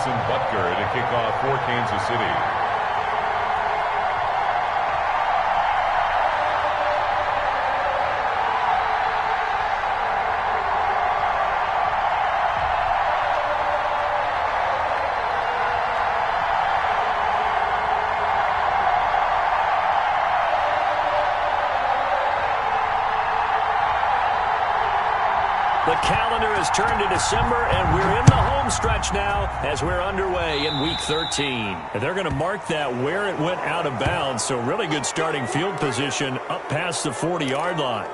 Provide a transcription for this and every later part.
Butker to kick off for Kansas City. The calendar has turned to December, and we're in the home stretch now as we're underway in Week 13. And they're going to mark that where it went out of bounds, so really good starting field position up past the 40-yard line.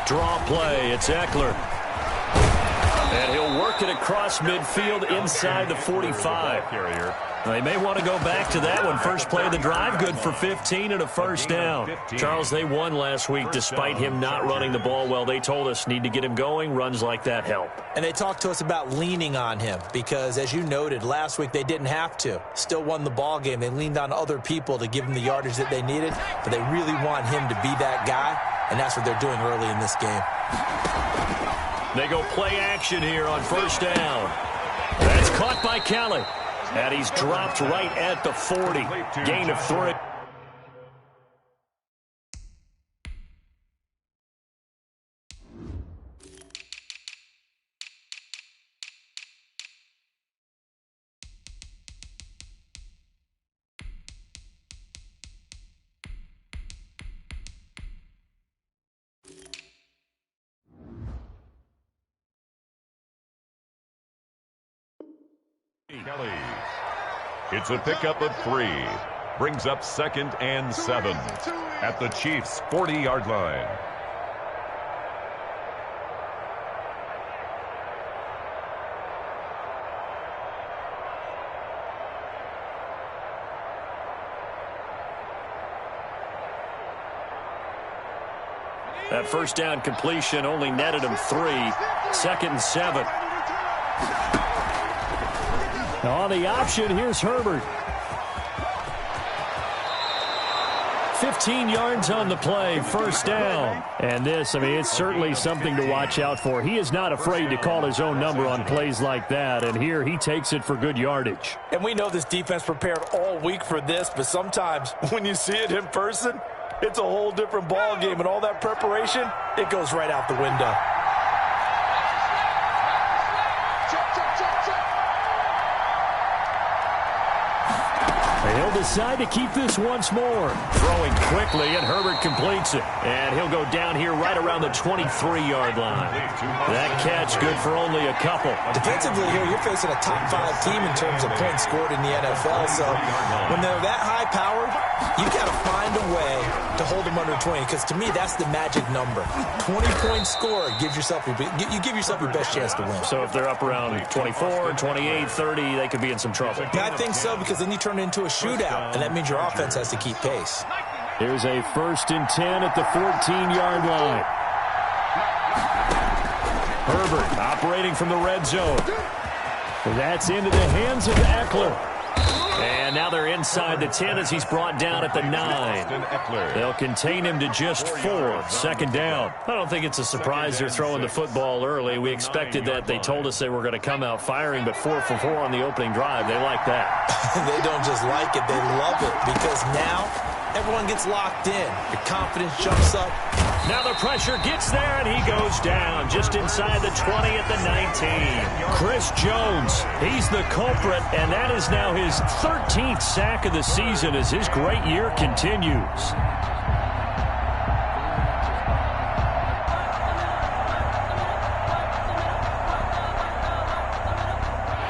Draw play, it's Eckler. And he'll work it across midfield inside the 45. They may want to go back to that one. First play of the drive, good for 15 and a first down. Charles, they won last week despite him not running the ball well. They told us need to get him going. Runs like that help. And they talked to us about leaning on him because, as you noted, last week they didn't have to. Still won the ball game. They leaned on other people to give them the yardage that they needed, but they really want him to be that guy, and that's what they're doing early in this game. They go play action here on first down. That's caught by Kelly. And he's dropped right at the 40. Gain of 3. Kelly. It's a pickup of 3. Brings up 2nd and 7 at the Chiefs' 40-yard line. That first down completion only netted him 3. 2nd and 7. On the option, here's Herbert. 15 yards on the play, first down. And this, I mean, it's certainly something to watch out for. He is not afraid to call his own number on plays like that, and here he takes it for good yardage. And we know this defense prepared all week for this, but sometimes when you see it in person, it's a whole different ball game, and all that preparation, it goes right out the window. He'll decide to keep this once more. Throwing quickly, and Herbert completes it. And he'll go down here right around the 23-yard line. That catch good for only a couple. Defensively here, you're facing a top-5 team in terms of points scored in the NFL. So when they're that high-powered, you got to find a way to hold them under 20. Because to me, that's the magic number. 20-point score gives yourself you give yourself your best chance to win. So if they're up around 24, 28, 30, they could be in some trouble. I think so, because then you turn it into a shootout, and that means your offense has to keep pace. Here's a 1st and 10 at the 14-yard line. Herbert operating from the red zone. That's into the hands of Eckler. And now they're inside the 10 as he's brought down at the 9. They'll contain him to just 4. 2nd down. I don't think it's a surprise they're throwing the football early. We expected that. They told us they were going to come out firing, but 4 for 4 on the opening drive. They like that. They don't just like it. They love it, because now everyone gets locked in. Your confidence jumps up. Now the pressure gets there, and he goes down just inside the 20 at the 19. Chris Jones, he's the culprit, and that is now his 13th sack of the season as his great year continues.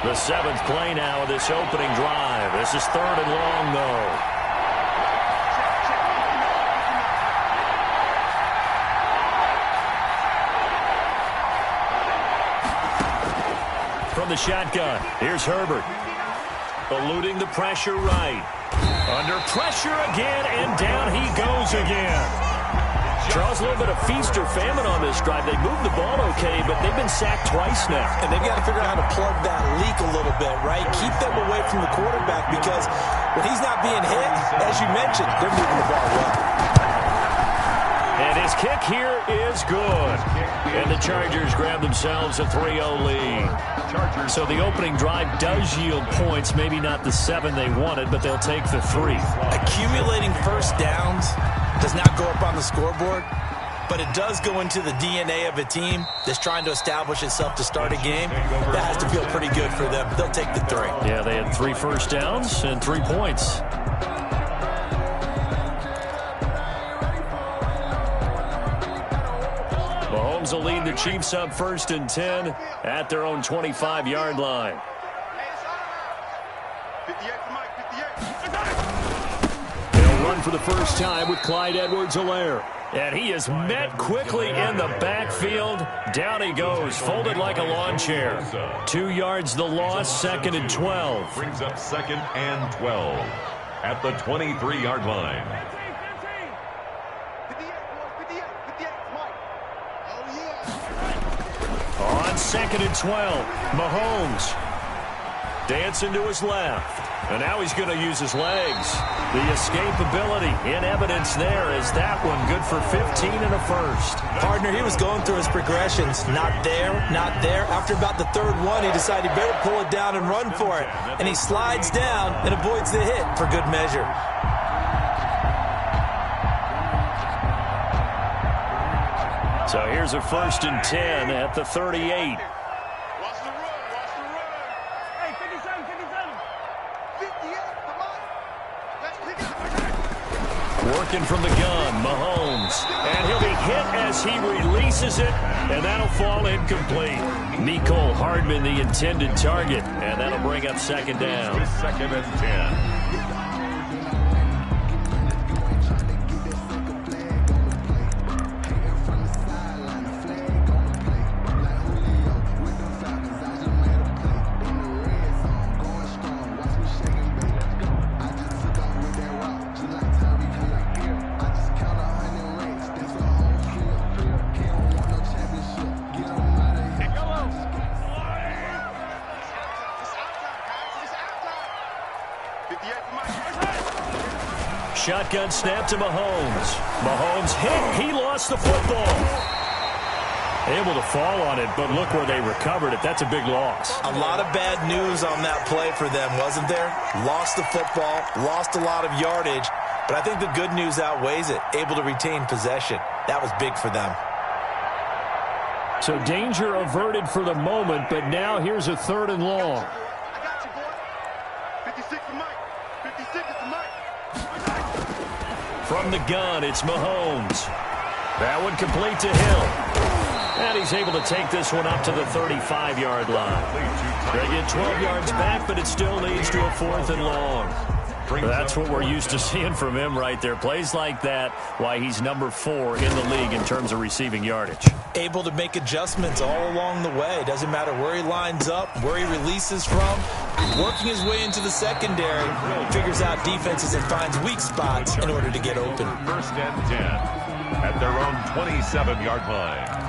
The 7th play now of this opening drive. This is 3rd and long, though. From the shotgun, here's Herbert. Eluding the pressure right. Under pressure again, and down he goes again. Charles, a little bit of feast or famine on this drive. They moved the ball okay, but they've been sacked twice now. And they've got to figure out how to plug that leak a little bit, right? Keep them away from the quarterback because when he's not being hit, as you mentioned, they're moving the ball well. And his kick here is good. And the Chargers grab themselves a 3-0 lead. So the opening drive does yield points, maybe not the 7 they wanted, but they'll take the 3. Accumulating first downs does not go up on the scoreboard, but it does go into the DNA of a team that's trying to establish itself to start a game. That has to feel pretty good for them. They'll take the 3. Yeah, they had 3 first downs and 3 points. Mahomes will lead the Chiefs up 1st and 10 at their own 25-yard line. They'll run for the first time with Clyde Edwards-Helaire. And he is met quickly in the backfield. Down he goes, folded like a lawn chair. 2 yards the loss, 2nd and 12. Brings up 2nd and 12 at the 23-yard line. On 2nd and 12, Mahomes dancing to his left. And now he's going to use his legs. The escapability in evidence there is that one good for 15 and a first. Partner, he was going through his progressions. Not there, not there. After about the 3rd one, he decided he better pull it down and run for it. And he slides down and avoids the hit for good measure. So here's a 1st and 10 at the 38. Working from the gun, Mahomes. And he'll be hit as he releases it, and that'll fall incomplete. Mecole Hardman, the intended target, and that'll bring up 2nd down. 2nd and 10. Shotgun snap to Mahomes. Mahomes hit. He lost the football. Able to fall on it, but look where they recovered it. That's a big loss. A lot of bad news on that play for them, wasn't there? Lost the football, lost a lot of yardage, but I think the good news outweighs it. Able to retain possession. That was big for them. So danger averted for the moment, but now here's a 3rd and long. From the gun, it's Mahomes. That one complete to Hill. And he's able to take this one up to the 35-yard line. They get 12 yards back, but it still leads to a 4th and long. That's what we're used to seeing from him right there. Plays like that, why he's number 4 in the league in terms of receiving yardage. Able to make adjustments all along the way. Doesn't matter where he lines up, where he releases from. Working his way into the secondary, figures out defenses and finds weak spots in order to get open. 1st and 10 at their own 27-yard line.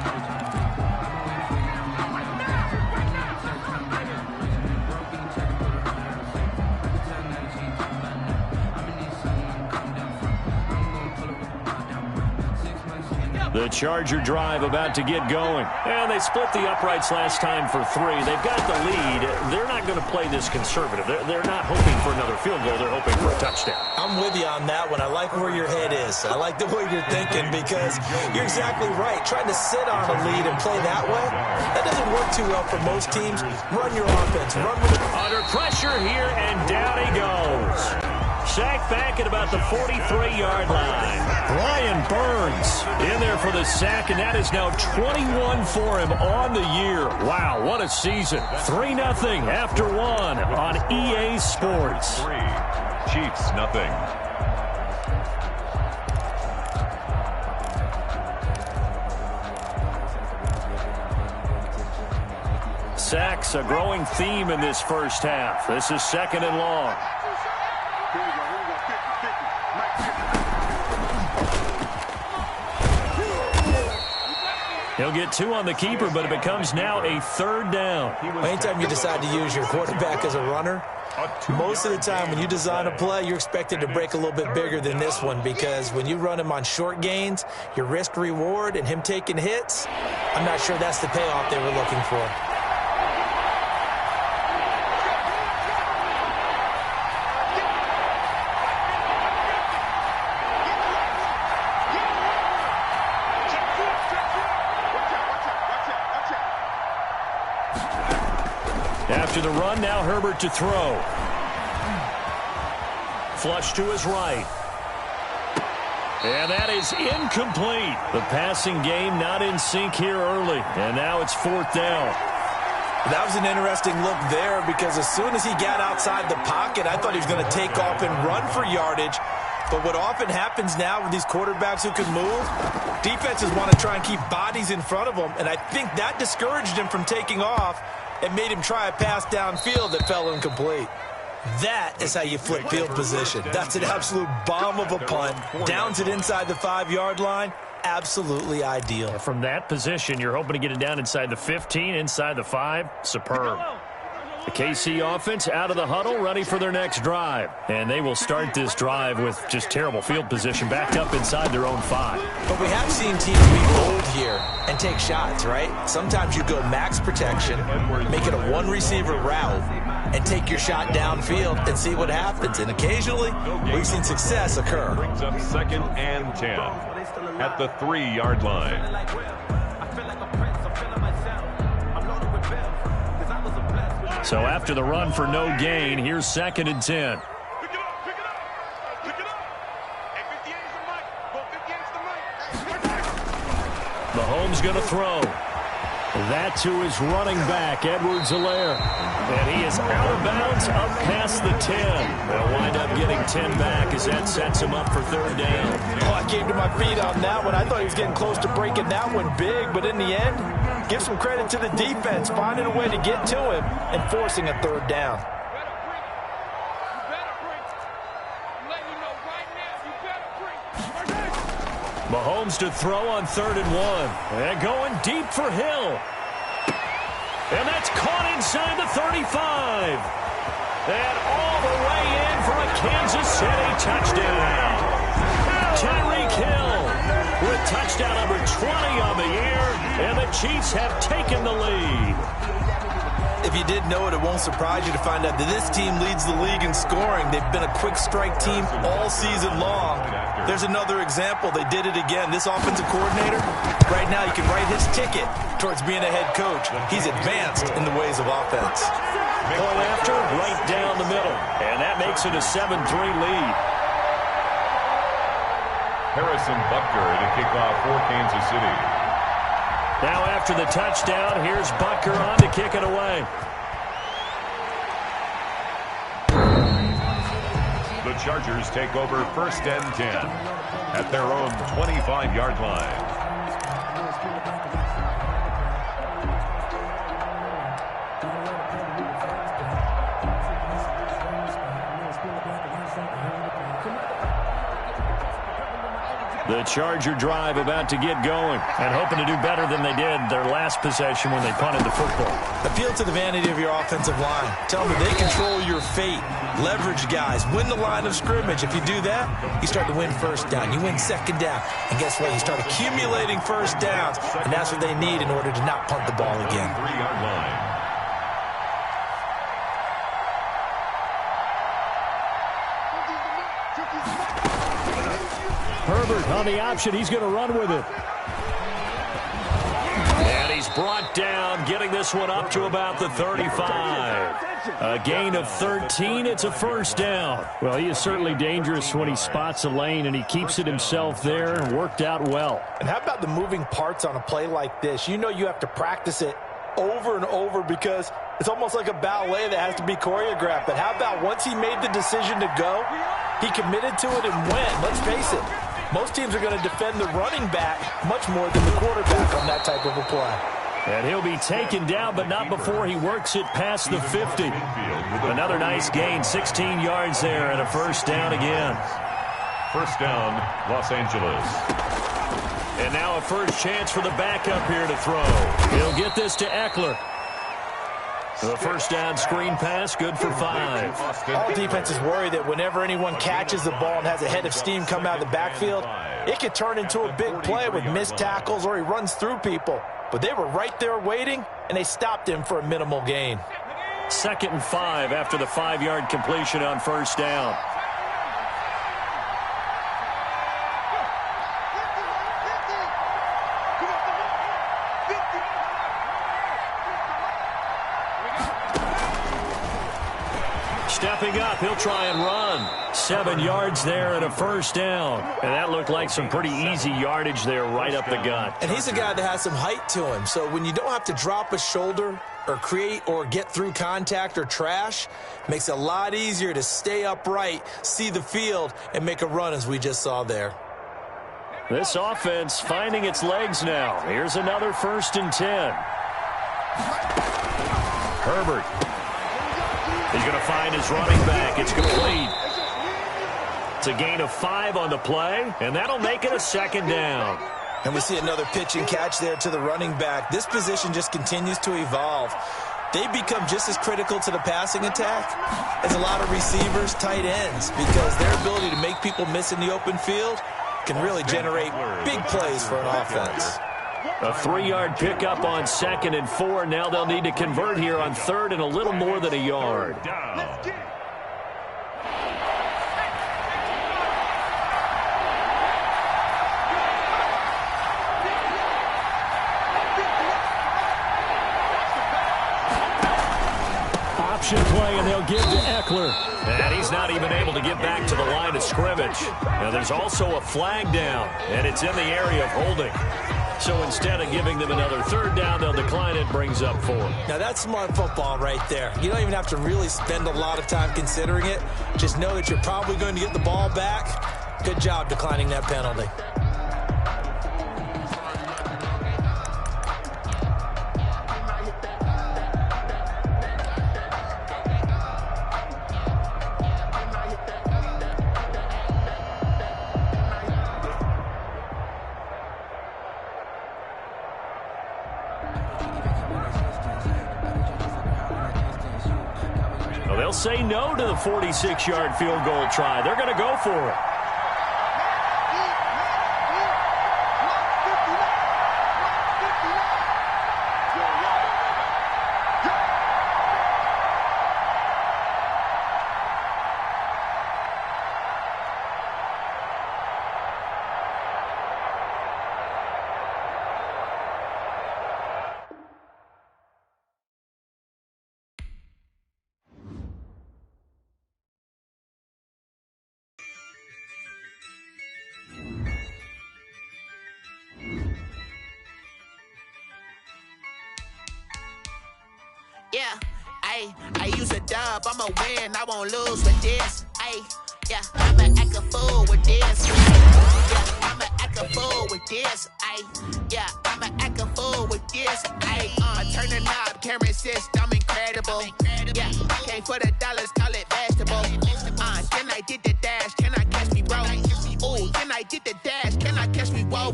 The Charger drive about to get going. And they split the uprights last time for 3. They've got the lead. They're not going to play this conservative. They're not hoping for another field goal. They're hoping for a touchdown. I'm with you on that one. I like where your head is. I like the way you're thinking because you're exactly right. Trying to sit on a lead and play that way, that doesn't work too well for most teams. Run your offense. Run with it. Under pressure here, and down he goes. Sacked back at about the 43-yard line. Brian Burns in there for the sack, and that is now 21 for him on the year. Wow, what a season. 3-0 after 1 on EA Sports. 3, Chiefs nothing. Sacks, a growing theme in this first half. This is 2nd and long. He'll get 2 on the keeper, but it becomes now a 3rd down. Anytime you decide to use your quarterback as a runner, most of the time when you design a play, you're expected to break a little bit bigger than this one, because when you run him on short gains, your risk-reward and him taking hits, I'm not sure that's the payoff they were looking for. After the run, now Herbert to throw. Flush to his right. And that is incomplete. The passing game not in sync here early. And now it's 4th down. That was an interesting look there, because as soon as he got outside the pocket, I thought he was going to take off and run for yardage. But what often happens now with these quarterbacks who can move, defenses want to try and keep bodies in front of them. And I think that discouraged him from taking off and made him try a pass downfield that fell incomplete. That is how you flip field position. That's an absolute bomb of a punt. Downs it inside the 5-yard line. Absolutely ideal. From that position, you're hoping to get it down inside the 15, inside the 5. Superb. The KC offense out of the huddle, ready for their next drive. And they will start this drive with just terrible field position, backed up inside their own 5. But we have seen teams be bold here and take shots, right? Sometimes you go max protection, make it a 1-receiver route, and take your shot downfield and see what happens. And occasionally, we've seen success occur. Brings up 2nd and 10 at the 3-yard line. So after the run for no gain, here's 2nd and 10. Mahomes going to throw. That to his running back, Edwards-Helaire. And he is out of bounds up past the 10. They'll wind up getting 10 back as that sets him up for 3rd down. Oh, I came to my feet on that one. I thought he was getting close to breaking that one big, but in the end, give some credit to the defense, finding a way to get to him and forcing a 3rd down. Mahomes to throw on 3rd and 1. And going deep for Hill. And that's caught inside the 35. And all the way in for a Kansas City touchdown. Tyreek Hill with touchdown number 20 on the year. And the Chiefs have taken the lead. If you didn't know it, it won't surprise you to find out that this team leads the league in scoring. They've been a quick strike team all season long. There's another example. They did it again. This offensive coordinator, right now, you can write his ticket towards being a head coach. He's advanced in the ways of offense. Point after, right down the middle. And that makes it a 7-3 lead. Harrison Butker to kick off for Kansas City. Now after the touchdown, here's Butker on to kick it away. The Chargers take over 1st and 10 at their own 25-yard line. The Charger drive about to get going and hoping to do better than they did their last possession when they punted the football. Appeal to the vanity of your offensive line. Tell them that they control your fate. Leverage guys. Win the line of scrimmage. If you do that, you start to win 1st down. You win 2nd down. And guess what? You start accumulating 1st downs. And that's what they need in order to not punt the ball again. 3-yard line. Herbert on the option. He's going to run with it. And he's brought down, getting this one up to about the 35. A gain of 13. It's a 1st down. Well, he is certainly dangerous when he spots a lane, and he keeps it himself there and worked out well. And how about the moving parts on a play like this? You know you have to practice it over and over because it's almost like a ballet that has to be choreographed. But how about once he made the decision to go, he committed to it and went. Let's face it. Most teams are going to defend the running back much more than the quarterback on that type of a play. And he'll be taken down, but not before he works it past the 50. Another nice gain, 16 yards there, and a 1st down again. 1st down, Los Angeles. And now a first chance for the backup here to throw. He'll get this to Eckler. The first down screen pass, good for 5. All defenses worry that whenever anyone catches the ball and has a head of steam come out of the backfield, it could turn into a big play with missed tackles or he runs through people. But they were right there waiting, and they stopped him for a minimal gain. 2nd and 5 after the 5-yard completion on first down. Stepping up, he'll try and run. 7 yards there and a first down. And that looked like some pretty easy yardage there right up the gut. And he's a guy that has some height to him. So when you don't have to drop a shoulder or create or get through contact or trash, makes it a lot easier to stay upright, see the field, and make a run as we just saw there. This offense finding its legs now. Here's another 1st and 10. Herbert. He's going to find his running back. It's complete. It's a gain of 5 on the play, and that'll make it a 2nd down. And we see another pitch and catch there to the running back. This position just continues to evolve. They become just as critical to the passing attack as a lot of receivers, tight ends, because their ability to make people miss in the open field can really generate big plays for an offense. A 3-yard pickup on 2nd and 4. Now they'll need to convert here on 3rd and a little more than a yard. Option play, and they'll give to Eckler. And he's not even able to get back to the line of scrimmage. Now there's also a flag down, and it's in the area of holding. So instead of giving them another 3rd down, they'll decline it, brings up 4. Now that's smart football right there. You don't even have to really spend a lot of time considering it. Just know that you're probably going to get the ball back. Good job declining that penalty. They'll say no to the 46-yard field goal try. They're going to go for it. Yeah, I use a dub, I'ma win, I won't lose with this. Yeah, I'ma act a fool with this. Yeah, I'ma act a fool with this. Yeah, I'ma act a fool with this. I turn the knob, camera assist, I'm incredible. Yeah, came for the dollars, call it vegetable. Then I did the dash, can I catch me, bro? Ooh, then I did the dash, can I catch me, whoa?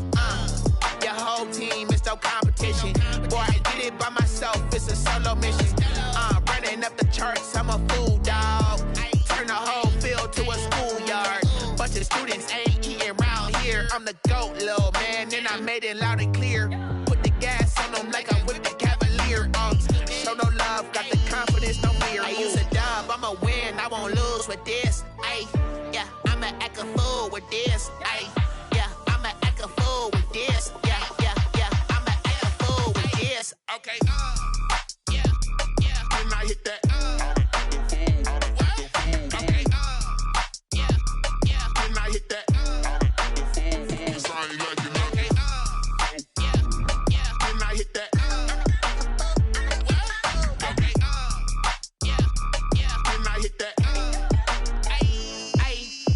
Your whole team is no competition. Boy, I did it by myself, it's a solo mission. Running up the charts, I'm a fool, dog. Turn the whole field to a schoolyard. Bunch of students ain't eating round here. I'm the GOAT, little man, and I made it loud and clear. Put the gas on them like I'm with the Cavalier. Show no love, got the confidence, no fear. I use a dub, I'ma win, I won't lose with this. Yeah, I'ma act a fool with this. Yeah, I'ma act a fool with this. Yeah, I'ma act a fool with this. Okay, yeah, when I hit that. Okay, yeah, when I hit that. When I hit that. Okay, yeah, when I hit that.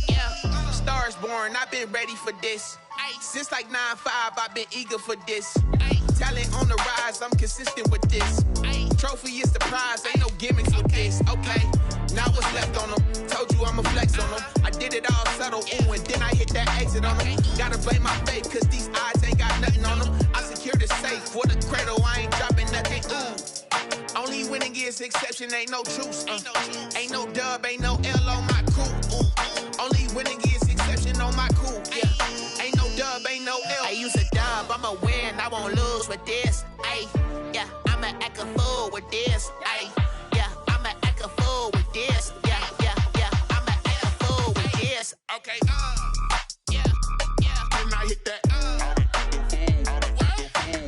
Yeah, Stars born, I've been ready for this. Since like 9-5, I've been eager for this. Talent on the rise, I'm consistent with this. Trophy is the prize, ain't no gimmicks with this. Okay, Now what's left on them? Told you I'ma flex on them. I did it all subtle, ooh, and then I hit that exit on them. Gotta blame my faith, cause these eyes ain't got nothing on them. I secured the safe for the cradle, I ain't dropping nothing, ooh. Only winning is exception, ain't no truce. Ain't no dub, ain't no L on my cool. Only winning is exception on my cool. Yeah. Ain't no dub, ain't no L. I use a dub, I'ma win, I won't lose with this. Ay, yeah, I'ma act a fool with this. Ay, yeah, I'ma act a fool with this. Yeah, yeah, yeah, I'ma act a fool with this. Okay, yeah, yeah. When I hit that, okay,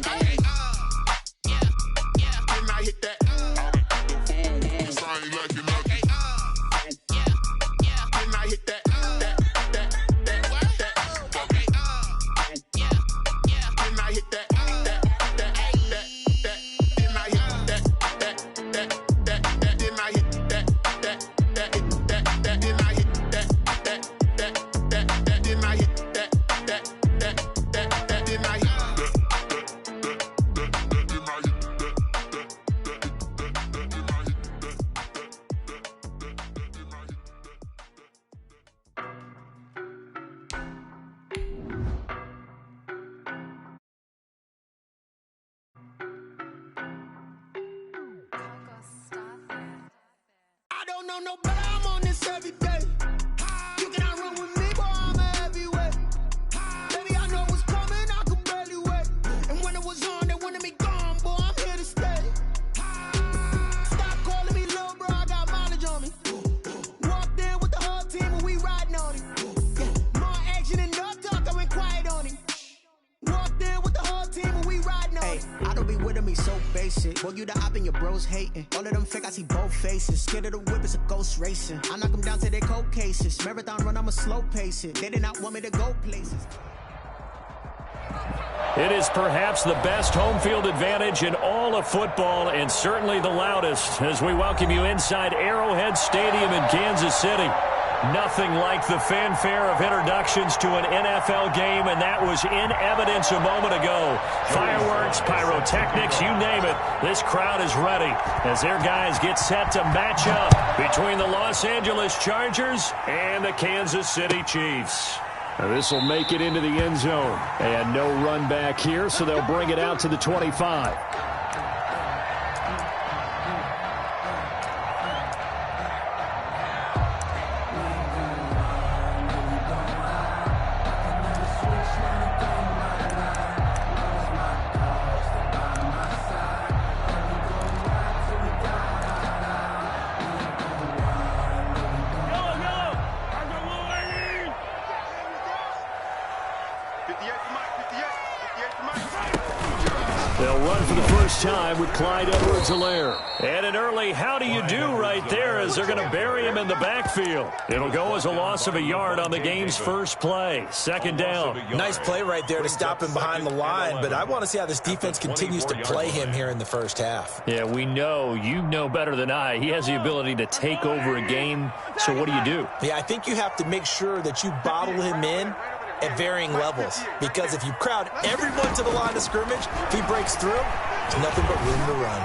yeah, yeah. When I hit that. No, but I'm on this every day. You cannot run with me, boy, I'm a heavyweight. Baby, I know what's coming, I could barely wait. And when it was on, they wanted me gone, boy, I'm here to stay. Stop calling me little bro, I got mileage on me. Walked in with the whole team and we riding on him. Yeah. More action and no talk, I went quiet on him. Walked in with the whole team and we riding on him. I don't be with him, he's so basic. Boy, you the op and your bros hating. All of them fake, I see both faces. Scared of the whip, it's a ghost racing. I knock them down to their cold cases. Marathon run, I'ma slow pace it. They did not want me to go places. It is perhaps the best home field advantage in all of football, and certainly the loudest, as we welcome you inside Arrowhead Stadium in Kansas City. Nothing like the fanfare of introductions to an NFL game, and that was in evidence a moment ago. Fireworks, pyrotechnics, you name it. This crowd is ready as their guys get set to match up between the Los Angeles Chargers and the Kansas City Chiefs. This will make it into the end zone. And no run back here, so they'll bring it out to the 25. They'll run for the first time with Clyde Edwards-Helaire. And an early how do you do right there as they're going to bury him in the backfield. It'll go as a loss of a yard on the game's first play. Second down. Nice play right there to stop him behind the line, but I want to see how this defense continues to play him here in the first half. Yeah, we know. You know better than I. He has the ability to take over a game, so what do? Yeah, I think you have to make sure that you bottle him in at varying levels, because if you crowd everyone to the line of scrimmage, if he breaks through, there's nothing but room to run.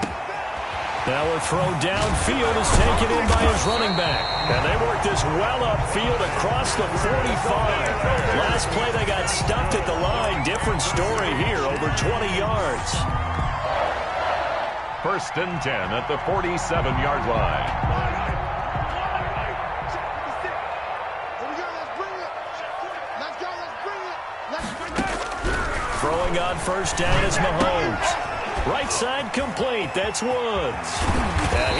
Now a throw downfield is taken in by his running back. And they worked this well upfield across the 45. Last play they got stuffed at the line. Different story here, over 20 yards. First and 10 at the 47-yard line. Throwing on first down is Mahomes. Right side complete. That's Woods.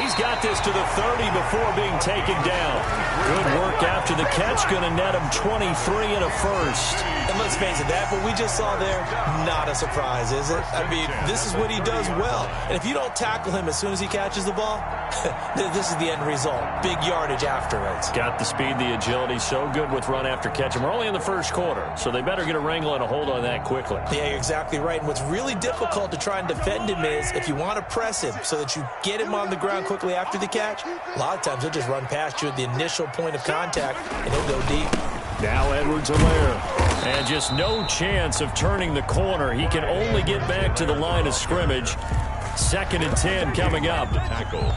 He's got this to the 30 before being taken down. Good work after the catch. Going to net him 23 and a first. And let's face it, that what we just saw there, not a surprise, is it? I mean, this is what he does well. And if you don't tackle him as soon as he catches the ball, this is the end result. Big yardage afterwards. Got the speed, the agility, so good with run after catch. And we're only in the first quarter, so they better get a wrangle and a hold on that quickly. Yeah, you're exactly right. And what's really difficult to try and defend him is if you want to press him so that you get him on the ground quickly after the catch, a lot of times he'll just run past you at the initial point of contact, and he'll go deep. Now Edwards-Helaire. And just no chance of turning the corner. He can only get back to the line of scrimmage. Second and 10 coming up. Tackle.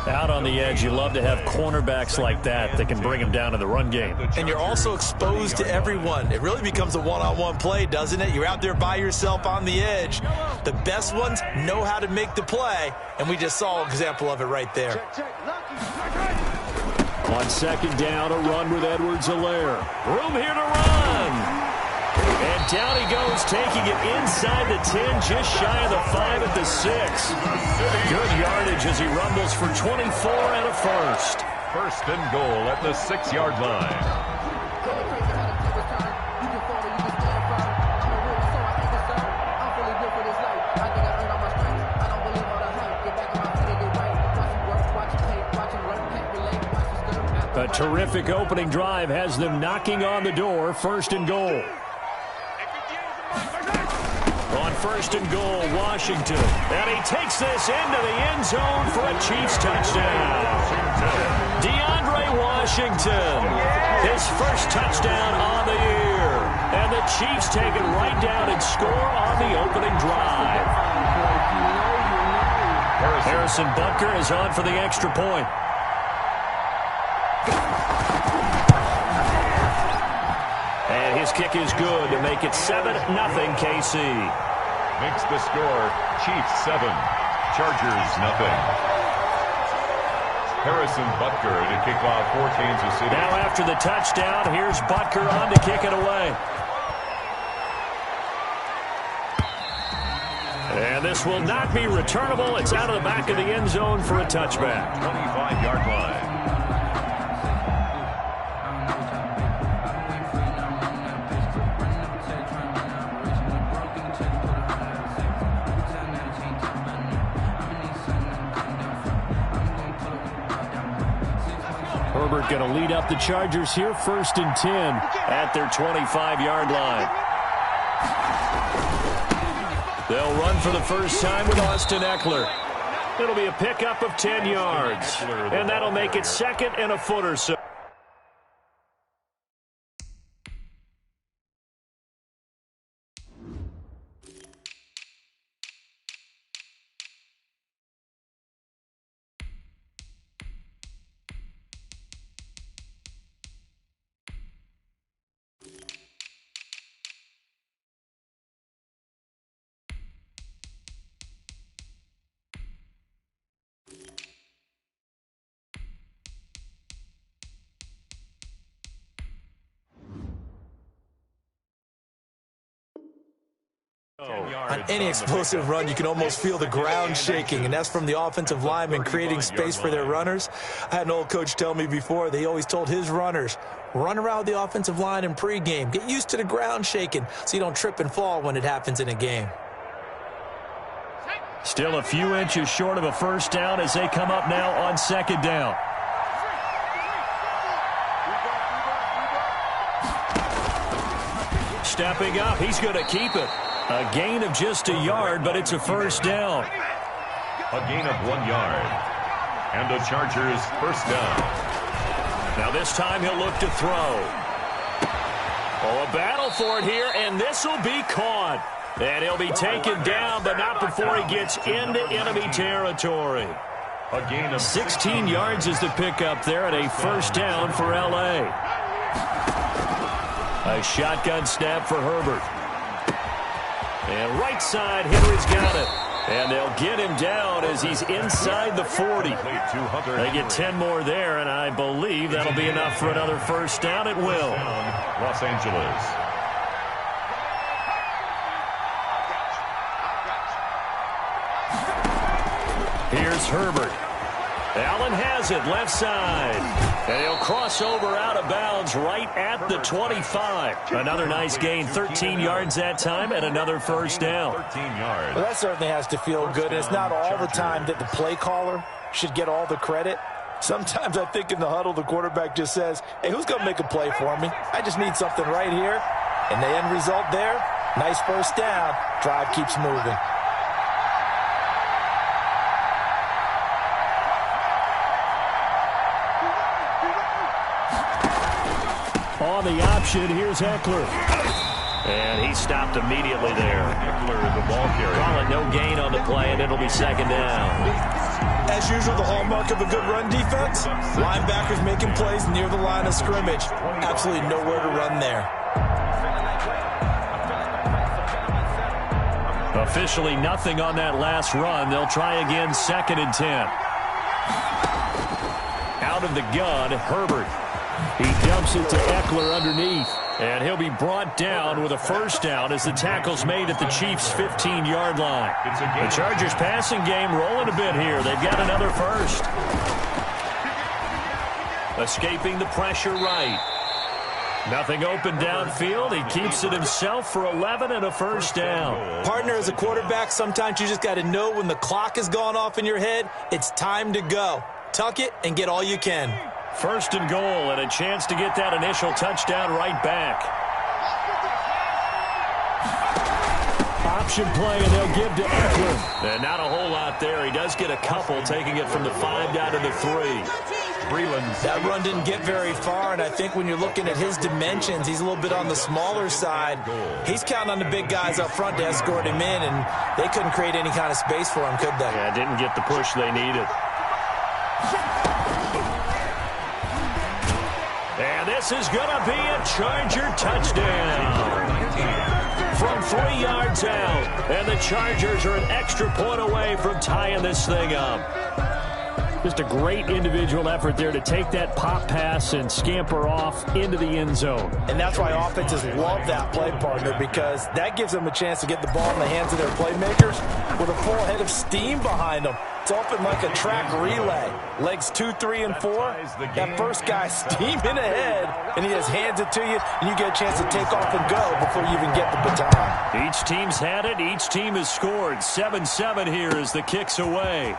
Out on the edge, you love to have cornerbacks like that can bring them down in the run game. And you're also exposed to everyone. It really becomes a one-on-one play, doesn't it? You're out there by yourself on the edge. The best ones know how to make the play, and we just saw an example of it right there. On second down, a run with Edwards-Helaire. Room here to run. And down he goes, taking it inside the 10, just shy of the 5 at the 6. Good yardage as he rumbles for 24 and a first. First and goal at the 6-yard line. A terrific opening drive has them knocking on the door. First and goal. On first and goal, Washington. And he takes this into the end zone for a Chiefs touchdown. DeAndre Washington, his first touchdown on the year. And the Chiefs take it right down and score on the opening drive. Harrison Butker is on for the extra point. And his kick is good to make it 7-0 KC. Makes the score Chiefs 7, Chargers 0. Harrison Butker to kick off for Kansas City. Now after the touchdown, here's Butker on to kick it away. And this will not be returnable. It's out of the back of the end zone for a touchback. 25-yard line. Herbert going to lead up the Chargers here, first and 10 at their 25-yard line. They'll run for the first time with Austin Eckler. It'll be a pickup of 10 yards, and that'll make it 2nd and a foot or so. On any explosive run, you can almost feel the ground shaking, and that's from the offensive linemen creating space for their runners. I had an old coach tell me before, they always told his runners, run around the offensive line in pregame. Get used to the ground shaking so you don't trip and fall when it happens in a game. Still a few inches short of a first down as they come up now on second down. Stepping up, he's going to keep it. A gain of just a yard, but it's a first down. A gain of 1 yard. And the Chargers first down. Now this time he'll look to throw. Oh, a battle for it here, and this will be caught. And he'll be taken down, but not before he gets into enemy territory. A gain of 16 yards is the pickup there at a first down for L.A. A shotgun snap for Herbert. And right side, Henry's got it. And they'll get him down as he's inside the 40. They get 10 more there, and I believe that'll be enough for another first down. It will. Los Angeles. Here's Herbert. Allen has it, left side. And he'll cross over out of bounds right at the 25. Another nice gain, 13 yards that time, and another first down. 13 yards. Well, that certainly has to feel good. It's not all the time that the play caller should get all the credit. Sometimes I think in the huddle, the quarterback just says, hey, who's going to make a play for me? I just need something right here. And the end result there, nice first down. Drive keeps moving. On the option, here's Eckler. And he stopped immediately there. Eckler, the ball carrier. Calling no gain on the play, and it'll be second down. As usual, the hallmark of a good run defense, linebackers making plays near the line of scrimmage. Absolutely nowhere to run there. Officially nothing on that last run. They'll try again, 2nd and 10. Out of the gun, Herbert. He dumps it to Eckler underneath. And he'll be brought down with a first down as the tackle's made at the Chiefs' 15-yard line. The Chargers' passing game rolling a bit here. They've got another first. Escaping the pressure right. Nothing open downfield. He keeps it himself for 11 and a first down. Partner, as a quarterback, sometimes you just got to know when the clock has gone off in your head, it's time to go. Tuck it and get all you can. 1st and goal, and a chance to get that initial touchdown right back. Option play, and they'll give to Eckler. And not a whole lot there. He does get a couple, taking it from the 5 down to the 3. That run didn't get very far, and I think when you're looking at his dimensions, he's a little bit on the smaller side. He's counting on the big guys up front to escort him in, and they couldn't create any kind of space for him, could they? Yeah, didn't get the push they needed. And this is going to be a Charger touchdown. From 3 yards out. And the Chargers are an extra point away from tying this thing up. Just a great individual effort there to take that pop pass and scamper off into the end zone. And that's why offenses love that play, partner, because that gives them a chance to get the ball in the hands of their playmakers with a full head of steam behind them. It's open like a track relay. Legs 2, 3, and 4. That first guy steaming ahead, and he just hands it to you, and you get a chance to take off and go before you even get the baton. Each team's had it. Each team has scored. 7-7 here as the kick's away.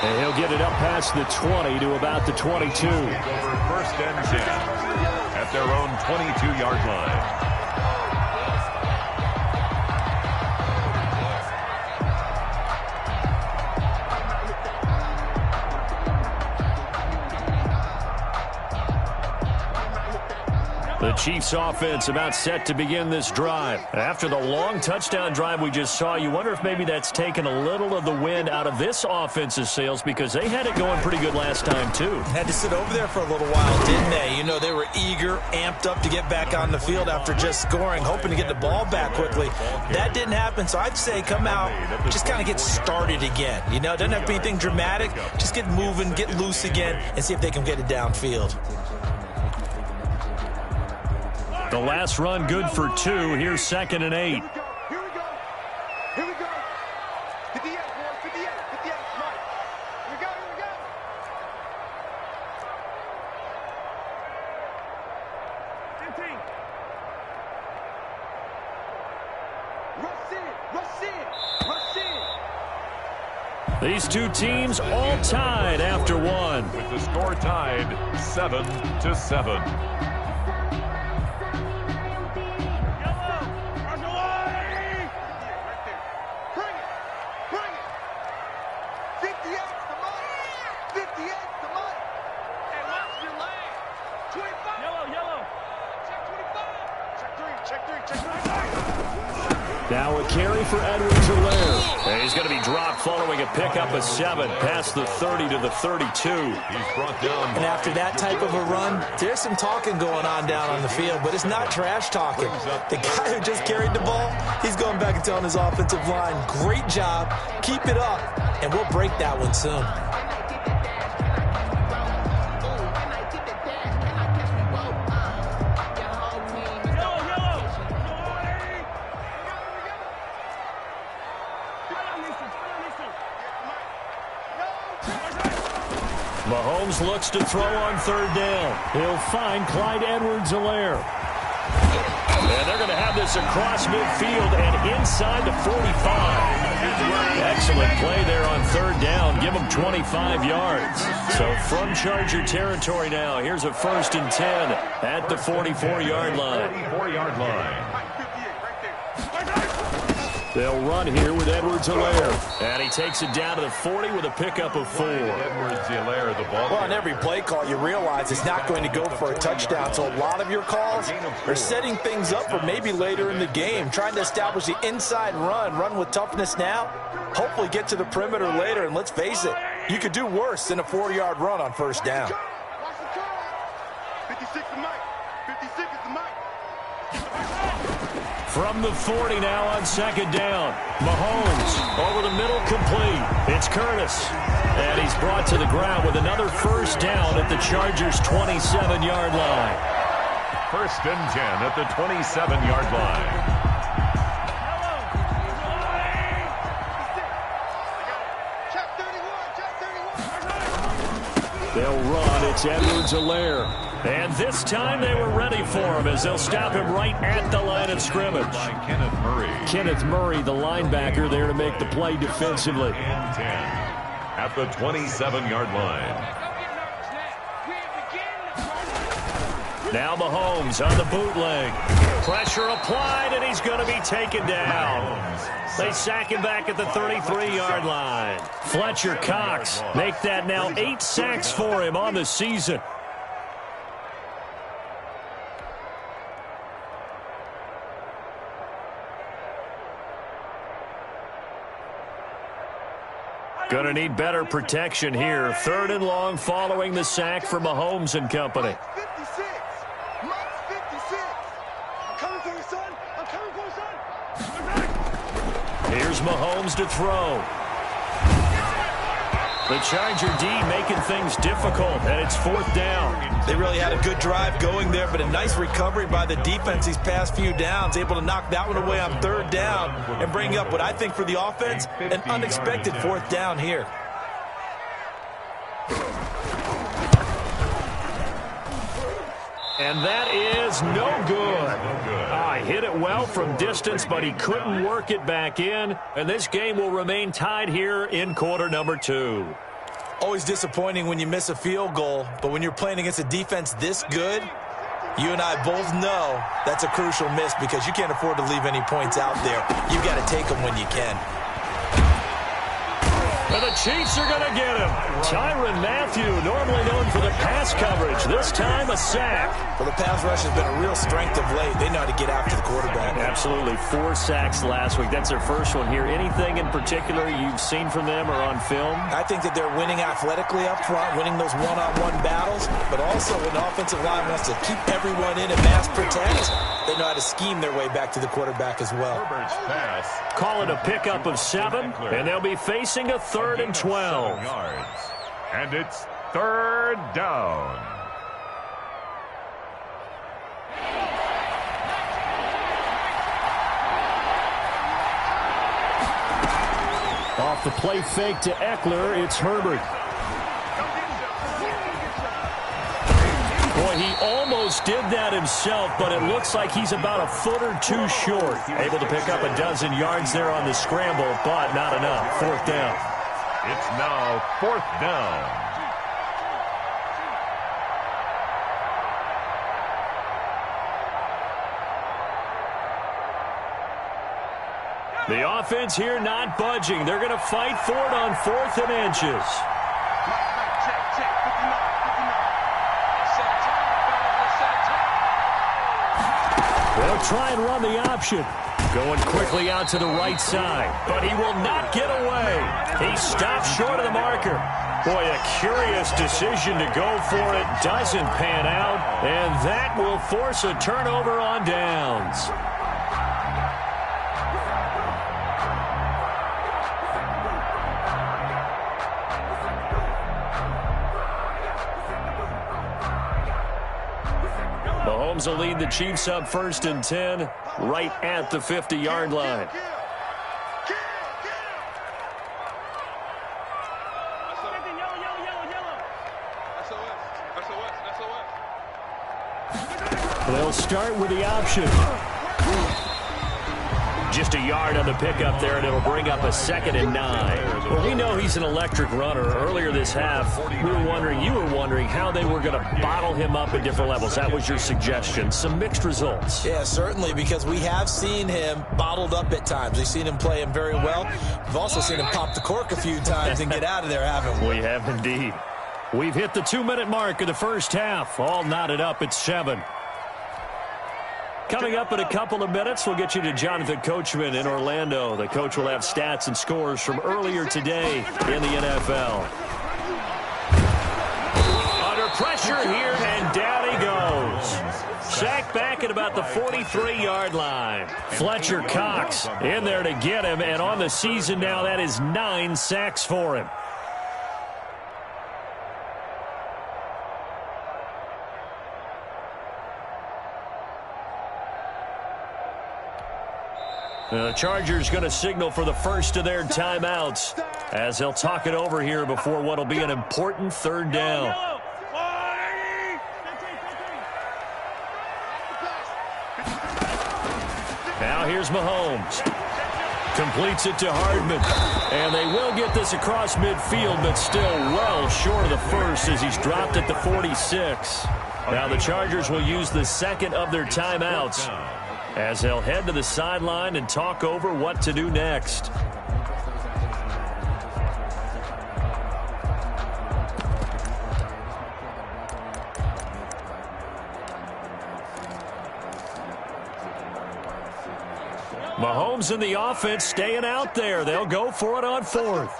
And he'll get it up past the 20 to about the 22. Over 1st and 10 at their own 22-yard line. The Chiefs offense about set to begin this drive. After the long touchdown drive we just saw, you wonder if maybe that's taken a little of the wind out of this offense's sails, because they had it going pretty good last time too. Had to sit over there for a little while, didn't they? You know, they were eager, amped up to get back on the field after just scoring, hoping to get the ball back quickly. That didn't happen, so I'd say come out, just kind of get started again. You know, it doesn't have to be anything dramatic. Just get moving, get loose again, and see if they can get it downfield. The last run good for 2. Here's 2nd and 8. Here we go. Here we go. 58, boys. 58. 58. Come on. Here we go. Here we go. 15. Rush in. Rush in. Rush in. These two teams all tied after one. With the score tied 7-7. Now a carry for Edwards-Helaire. And he's going to be dropped following a pickup of 7 past the 30 to the 32. He's brought down. And after that type of a run, there's some talking going on down on the field, but it's not trash talking. The guy who just carried the ball, he's going back and telling his offensive line, great job, keep it up, and we'll break that one soon. Mahomes looks to throw on 3rd down. He'll find Clyde Edwards-Helaire. And they're going to have this across midfield and inside the 45. Excellent play there on 3rd down. Give them 25 yards. So from Charger territory now, here's a 1st and 10 at the 44-yard line. 44-yard line. They'll run here with Edwards-Helaire. And he takes it down to the 40 with a pickup of 4. Edwards-Helaire, the ball. Well, on every play call, you realize it's not going to go for a touchdown. So a lot of your calls are setting things up for maybe later in the game, trying to establish the inside run with toughness now, hopefully get to the perimeter later. And let's face it, you could do worse than a 4-yard run on first down. 56 is Mike. 56 is the Mike. From the 40 now on second down. Mahomes over the middle, complete. It's Curtis. And he's brought to the ground with another first down at the Chargers' 27-yard line. First and 10 at the 27-yard line. They'll run. It's Edwards-Helaire. And this time they were ready for him as they'll stop him right at the line of scrimmage. By Kenneth Murray. Kenneth Murray, the linebacker, there to make the play defensively. And 10 at the 27-yard line. Now Mahomes on the bootleg. Pressure applied, and he's going to be taken down. They sack him back at the 33-yard line. Fletcher Cox make that now 8 sacks for him on the season. Going to need better protection here. 3rd and long following the sack for Mahomes and company. 56. Mike's 56. I'm coming for you, son. I'm coming for you, son. Here's Mahomes to throw. The Charger D making things difficult, and it's 4th down. They really had a good drive going there, but a nice recovery by the defense these past few downs, able to knock that one away on 3rd down and bring up what I think for the offense, an unexpected 4th down here. And that is no good. Hit it well from distance, but he couldn't work it back in. And this game will remain tied here in quarter number 2. Always disappointing when you miss a field goal, but when you're playing against a defense this good, you and I both know that's a crucial miss because you can't afford to leave any points out there. You've got to take them when you can. And the Chiefs are going to get him. Tyrann Mathieu, normally known for the pass coverage. This time a sack. Well, the pass rush has been a real strength of late. They know how to get after the quarterback. Absolutely. 4 sacks last week. That's their first one here. Anything in particular you've seen from them or on film? I think that they're winning athletically up front, winning those one-on-one battles, but also when the offensive line wants to keep everyone in and mass protect, they know how to scheme their way back to the quarterback as well. Herbert's pass. Call it a pickup of 7, and they'll be facing a 3rd and 12. 7 yards. And it's 3rd down. Off the play fake to Eckler, it's Herbert. Boy, he almost did that himself, but it looks like he's about a foot or 2 short. Able to pick up a dozen yards there on the scramble, but not enough. 4th down. It's now 4th down. The offense here not budging. They're going to fight for it on 4th and inches. They'll try and run the option. Going quickly out to the right side, but he will not get away. He stops short of the marker. Boy, a curious decision to go for it. Doesn't pan out, and that will force a turnover on downs. Mahomes will lead the Chiefs up 1st and 10 right at the 50-yard line. They'll start with the option. Just a yard on the pickup there, and it'll bring up a 2nd and 9. Well, we know he's an electric runner. Earlier this half, you were wondering how they were going to bottle him up at different levels. That was your suggestion. Some mixed results. Yeah, certainly, because we have seen him bottled up at times. We've seen him play him very well. We've also seen him pop the cork a few times and get out of there, haven't we? We have indeed. We've hit the 2-minute mark of the first half. All knotted up at 7. Coming up in a couple of minutes, we'll get you to Jonathan Coachman in Orlando. The coach will have stats and scores from earlier today in the NFL. Under pressure here, and down he goes. Sacked back at about the 43-yard line. Fletcher Cox in there to get him, and on the season now, that is 9 sacks for him. The Chargers going to signal for the first of their timeouts as they'll talk it over here before what will be an important 3rd down. Now here's Mahomes. Completes it to Hardman. And they will get this across midfield, but still well short of the first as he's dropped at the 46. Now the Chargers will use the 2nd of their timeouts as they'll head to the sideline and talk over what to do next. Mahomes and the offense staying out there. They'll go for it on 4th.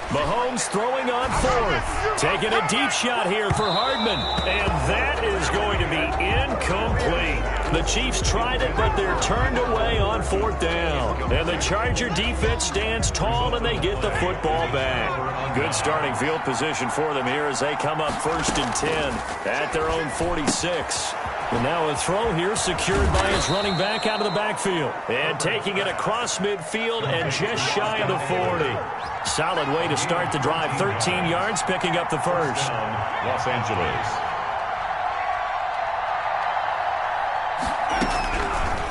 Mahomes throwing on 4th. Taking a deep shot here for Hardman. And that is going to be incomplete. The Chiefs tried it, but they're turned away on 4th down. And the Charger defense stands tall, and they get the football back. Good starting field position for them here as they come up 1st and 10 at their own 46. And now a throw here secured by his running back out of the backfield. And taking it across midfield and just shy of the 40. Solid way to start the drive. 13 yards, picking up the first. Los Angeles.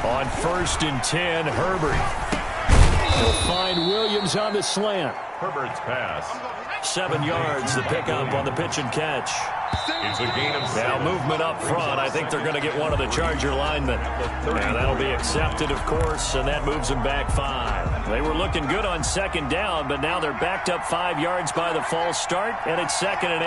On 1st and 10, Herbert. He'll find Williams on the slant. Herbert's pass. 7 yards, the pickup on the pitch and catch. It's a gain of 6. Now movement up front. I think they're going to get one of the Charger linemen. Now that'll be accepted, of course, and that moves them back 5. They were looking good on 2nd down, but now they're backed up 5 yards by the false start, and it's 2nd and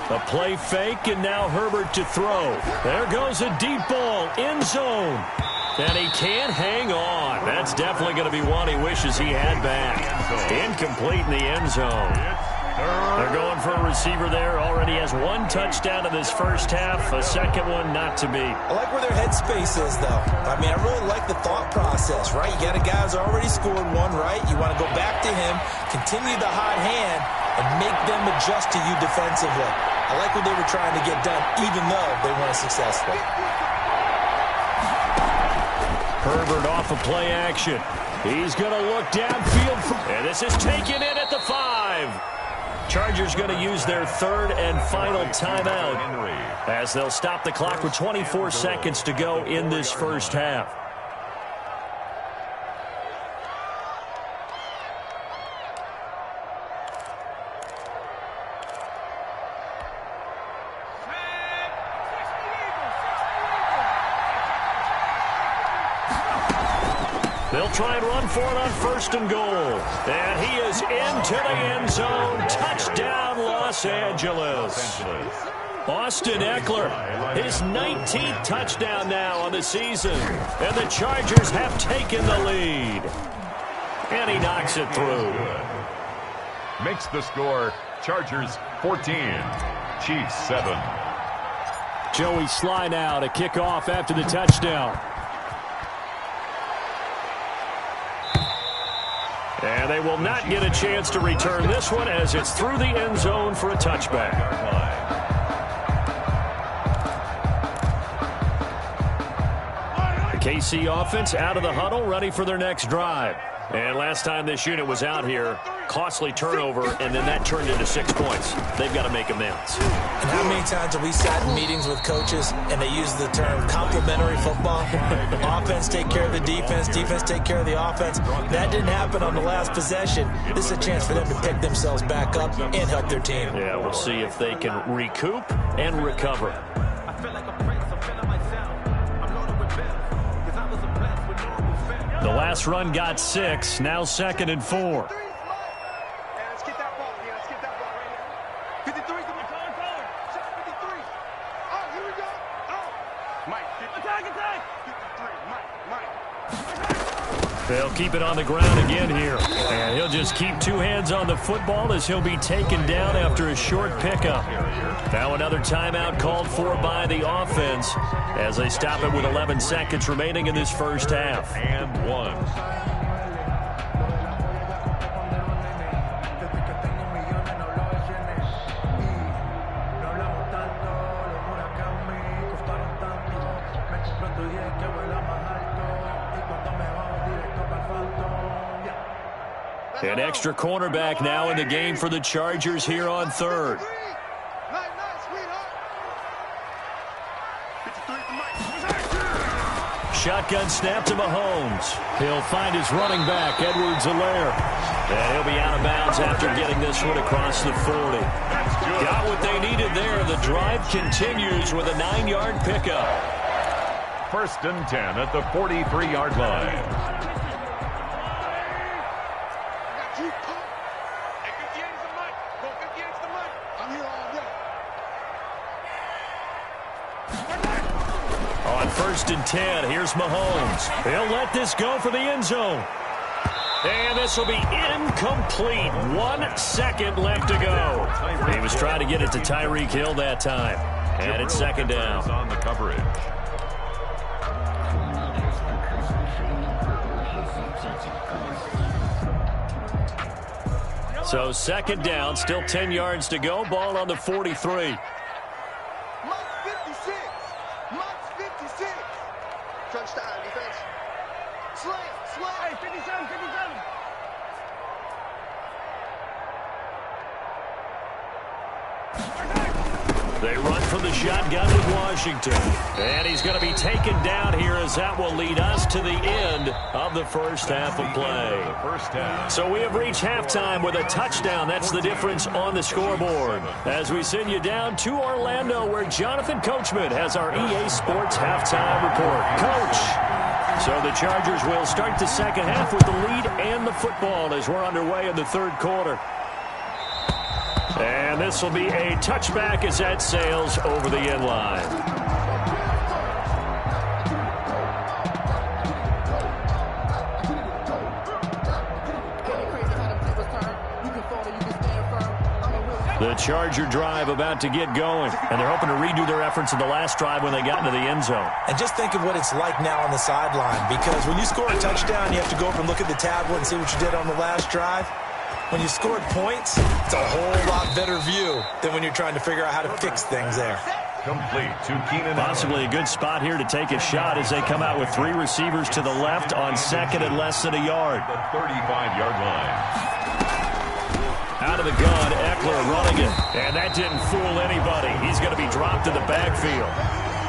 8. A play fake, and now Herbert to throw. There goes a deep ball, end zone. And he can't hang on. That's definitely going to be one he wishes he had back. Incomplete in the end zone. They're going for a receiver there. Already has 1 touchdown in this first half. A 2nd one not to be. I like where their headspace is, though. I mean, I really like the thought process, right? You got a guy who's already scored 1, right? You want to go back to him, continue the hot hand, and make them adjust to you defensively. I like what they were trying to get done, even though they weren't successful. Herbert off of play action. He's going to look downfield. And this is taken in at the 5. Chargers going to use their 3rd and final timeout as they'll stop the clock with 24 seconds to go in this first half. They'll try and run for it on 1st and goal. And he is into the end zone. Touchdown, Los Angeles. Austin Eckler, his 19th touchdown now on the season. And the Chargers have taken the lead. And he knocks it through. Makes the score Chargers 14, Chiefs 7. Joey Sly now to kick off after the touchdown. And they will not get a chance to return this one as it's through the end zone for a touchback. The KC offense out of the huddle, ready for their next drive. And last time this unit was out here, costly turnover, and then that turned into 6 points. They've got to make amends. And how many times have we sat in meetings with coaches and they use the term complementary football? Offense take care of the defense, defense take care of the offense. That didn't happen on the last possession. This is a chance for them to pick themselves back up and help their team. Yeah, we'll see if they can recoup and recover. The last run got 6, now 2nd and 4. Let's get that ball. Yeah, let's get that ball right here. 53's the forward. Shot 53. Oh, here we go. Oh. Mike, attack. 53. Mike. They'll keep it on the ground again here. And he'll just keep 2 hands on the football as he'll be taken down after a short pickup. Now another timeout called for by the offense as they stop it with 11 seconds remaining in this first half. And 1. An extra cornerback now in the game for the Chargers here on 3rd. Shotgun snap to Mahomes. He'll find his running back, Edwards-Helaire. And he'll be out of bounds after getting this one across the 40. Got what they needed there. The drive continues with a 9-yard pickup. 1st and 10 at the 43-yard line. On 1st and 10, here's Mahomes. He'll let this go for the end zone. And this will be incomplete. 1 second left to go. He was trying to get it to Tyreek Hill that time. And it's 2nd down. On the coverage. So 2nd down, still 10 yards to go. Ball on the 43. Touchdown, defense. Slam. Hey, 57. They run from the shotgun with Washington. And he's going to be taken down here as that will lead us to the end of the first half of play. So we have reached halftime with a touchdown. That's the difference on the scoreboard. As we send you down to Orlando where Jonathan Coachman has our EA Sports halftime report. Coach. So the Chargers will start the second half with the lead and the football as we're underway in the 3rd quarter. And this will be a touchback as that sails over the end line. The Charger drive about to get going, and they're hoping to redo their efforts in the last drive when they got into the end zone. And just think of what it's like now on the sideline, because when you score a touchdown, you have to go over and look at the tablet and see what you did on the last drive. When you scored points, it's a whole lot better view than when you're trying to figure out how to fix things there. Complete to Keenan. Possibly a good spot here to take a shot as they come out with 3 receivers to the left on 2nd and less than a yard. The 35-yard line. Out of the gun, Eckler running it. And that didn't fool anybody. He's going to be dropped in the backfield.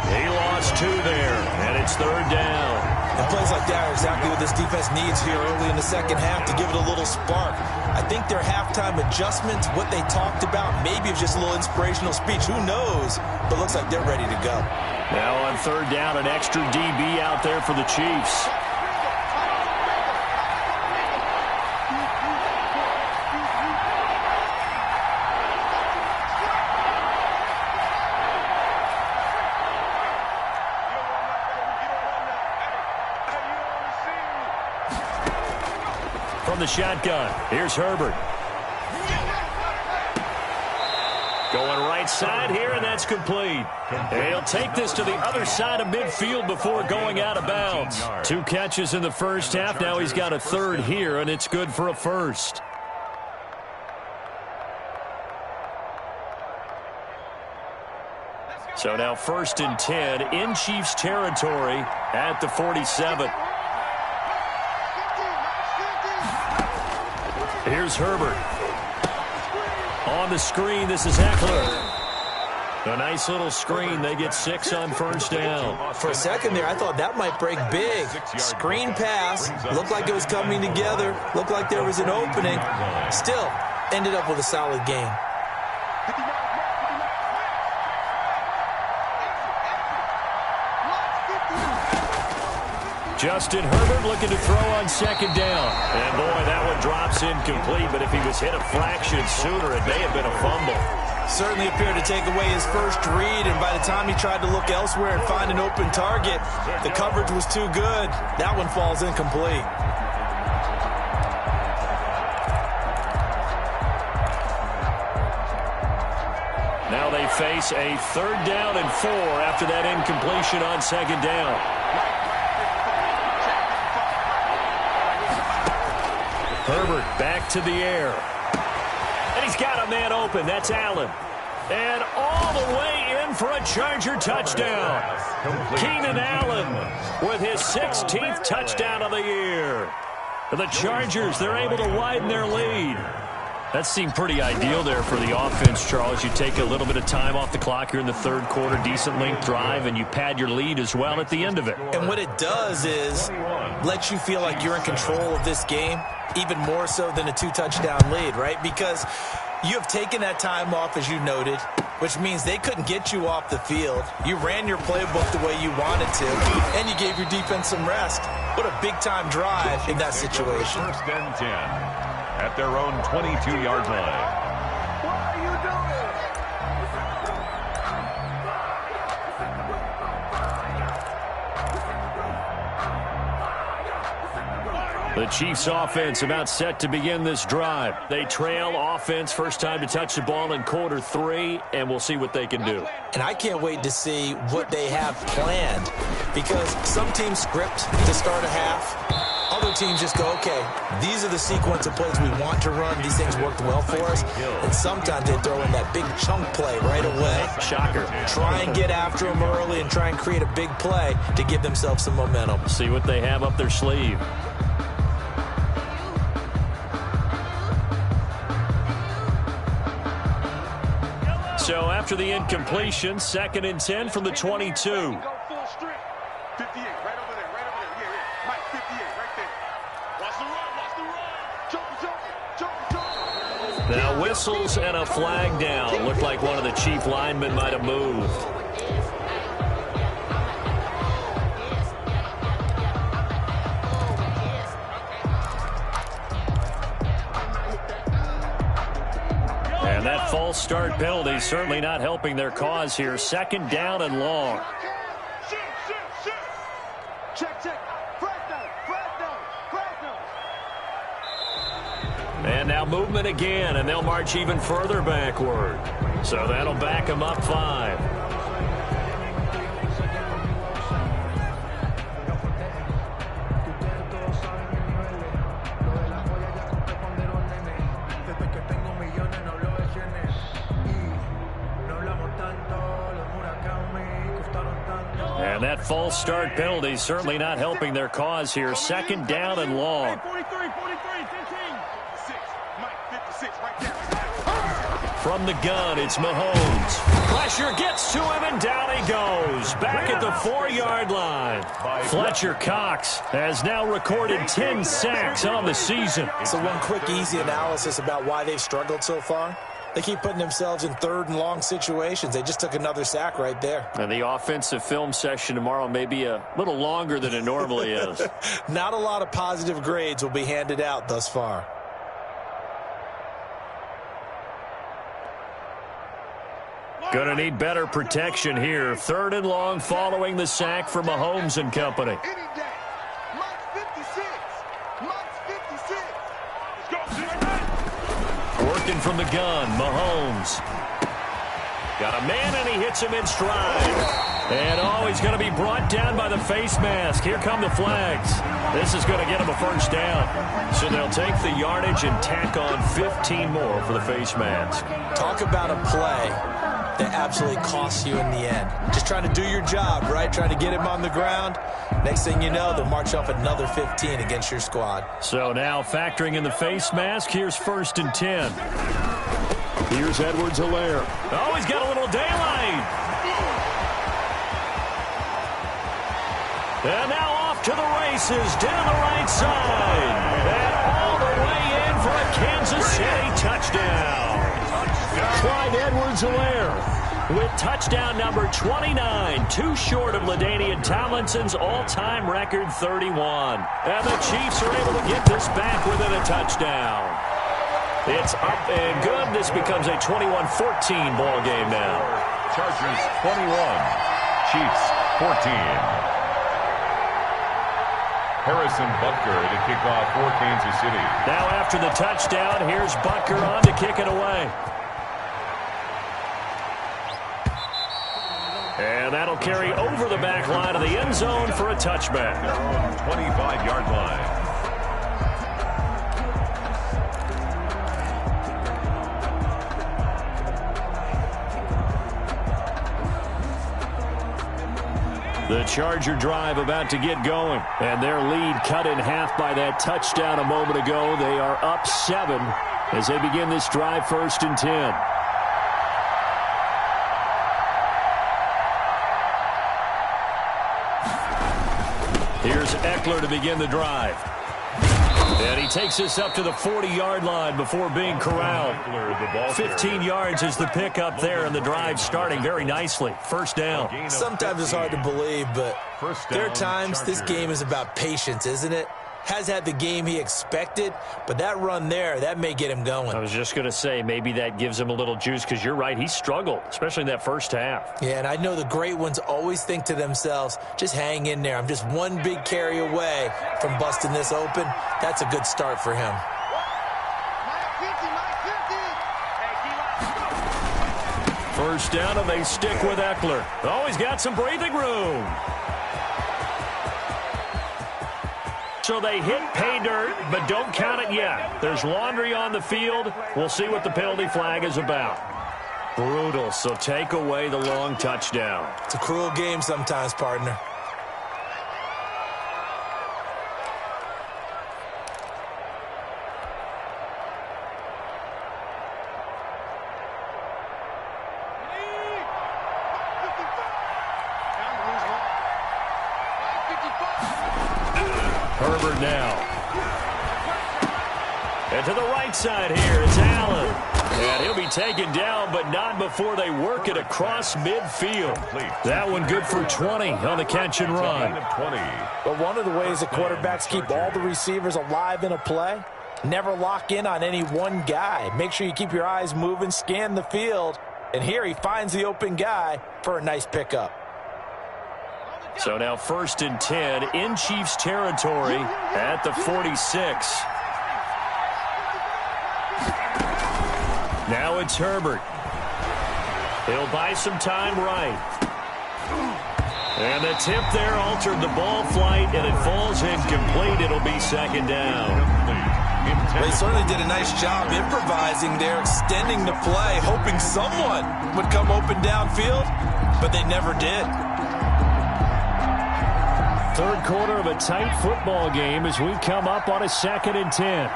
He lost 2 there, and it's 3rd down. And plays like that are exactly what this defense needs here early in the second half to give it a little spark. I think their halftime adjustments, what they talked about, maybe it's just a little inspirational speech. Who knows? But looks like they're ready to go. Now on 3rd down, an extra DB out there for the Chiefs. From the shotgun, here's Herbert. Going right side here, and that's complete. And he'll take this to the other side of midfield before going out of bounds. 2 catches in the first half. Now he's got a 3rd here, and it's good for a 1st. So now 1st and 10 in Chiefs territory at the 47. Here's Herbert. On the screen, this is Eckler. A nice little screen. They get 6 on first down. For a second there, I thought that might break big. Screen pass. Looked like it was coming together. Looked like there was an opening. Still, ended up with a solid game. Justin Herbert looking to throw on second down. And, boy, that one drops incomplete. But if he was hit a fraction sooner, it may have been a fumble. Certainly appeared to take away his first read, and by the time he tried to look elsewhere and find an open target, the coverage was too good. That one falls incomplete. Now they face a 3rd down and 4 after that incompletion on second down. Herbert back to the air. And he's got a man open. That's Allen. And all the way in for a Charger touchdown. Keenan Allen with his 16th touchdown of the year. The Chargers, they're able to widen their lead. That seemed pretty ideal there for the offense, Charles. You take a little bit of time off the clock here in the 3rd quarter, decent length drive, and you pad your lead as well at the end of it. And what it does is let you feel like you're in control of this game, even more so than a 2-touchdown lead, right? Because you have taken that time off, as you noted, which means they couldn't get you off the field. You ran your playbook the way you wanted to, and you gave your defense some rest. What a big-time drive in that situation. 1st and 10 at their own 22-yard line. What are you doing? The Chiefs offense about set to begin this drive. They trail offense, first time to touch the ball in quarter 3, and we'll see what they can do. And I can't wait to see what they have planned, because some teams script to start a half. Other teams just go, okay, these are the sequence of plays we want to run. These things worked well for us. And sometimes they throw in that big chunk play right away. Shocker. Try and get after them early and try and create a big play to give themselves some momentum. See what they have up their sleeve. So after the incompletion, 2nd and 10 from the 22. Go full strip. 58, right over there, right over there. Yeah. Mike, 58, right there. Watch the run, watch the run. Choke. Now whistles and a flag down. Looked like one of the Chief linemen might have moved. And that false start penalty certainly not helping their cause here. 2nd down and long. Check. And now movement again, and they'll march even further backward. So that'll back them up 5. And that false start penalty certainly not helping their cause here. 2nd down and long. 43, 15. From the gun, it's Mahomes. Fletcher gets to him, and down he goes. Back at the 4-yard line. Fletcher Cox has now recorded 10 sacks on the season. So one quick, easy analysis about why they've struggled so far. They keep putting themselves in 3rd and long situations. They just took another sack right there. And the offensive film session tomorrow may be a little longer than it normally is. Not a lot of positive grades will be handed out thus far. Going to need better protection here. 3rd and long following the sack for Mahomes and company. Any day. Mike's 56. Working from the gun, Mahomes. Got a man, and he hits him in stride. And, he's going to be brought down by the face mask. Here come the flags. This is going to get him a first down. So they'll take the yardage and tack on 15 more for the face mask. Talk about a play that absolutely costs you in the end. Just trying to do your job, right? Trying to get him on the ground. Next thing you know, they'll march off another 15 against your squad. So now factoring in the face mask, here's 1st and 10. Here's Edwards-Helaire. Oh, he's got a little daylight. And now off to the races down the right side. And all the way in for a Kansas City touchdown. Clyde Edwards-Helaire with touchdown number 29, too short of LaDainian Tomlinson's all-time record 31. And the Chiefs are able to get this back within a touchdown. It's up and good. This becomes a 21-14 ball game now. Chargers 21, Chiefs 14. Harrison Butker to kick off for Kansas City. Now after the touchdown, here's Butker on to kick it away. And that'll carry over the back line of the end zone for a touchback. 25-yard line. The Charger drive about to get going. And their lead cut in half by that touchdown a moment ago. They are up 7 as they begin this drive 1st and 10. Here's Eckler to begin the drive. And he takes us up to the 40-yard line before being corralled. 15 yards is the pickup there, and the drive starting very nicely. 1st down. Sometimes it's hard to believe, but there are times this game is about patience, isn't it? Has had the game he expected, but that run there, that may get him going. I was just going to say, maybe that gives him a little juice, because you're right, he struggled, especially in that first half. Yeah, and I know the great ones always think to themselves, just hang in there. I'm just one big carry away from busting this open. That's a good start for him. First down, and they stick with Eckler. Oh, he's got some breathing room. So they hit pay dirt, but don't count it yet. There's laundry on the field. We'll see what the penalty flag is about. Brutal, so take away the long touchdown. It's a cruel game sometimes, partner. Herbert now. And to the right side here, it's Allen. And he'll be taken down, but not before they work it across midfield. That one good for 20 on the catch and run. But one of the ways that quarterbacks keep all the receivers alive in a play, never lock in on any one guy. Make sure you keep your eyes moving, scan the field. And here he finds the open guy for a nice pickup. So now 1st and 10 in Chiefs territory at the 46. Now it's Herbert. He'll buy some time right. And the tip there altered the ball flight, and it falls incomplete. It'll be 2nd down. They certainly did a nice job improvising there, extending the play, hoping someone would come open downfield, but they never did. 3rd quarter of a tight football game as we come up on a 2nd and 10.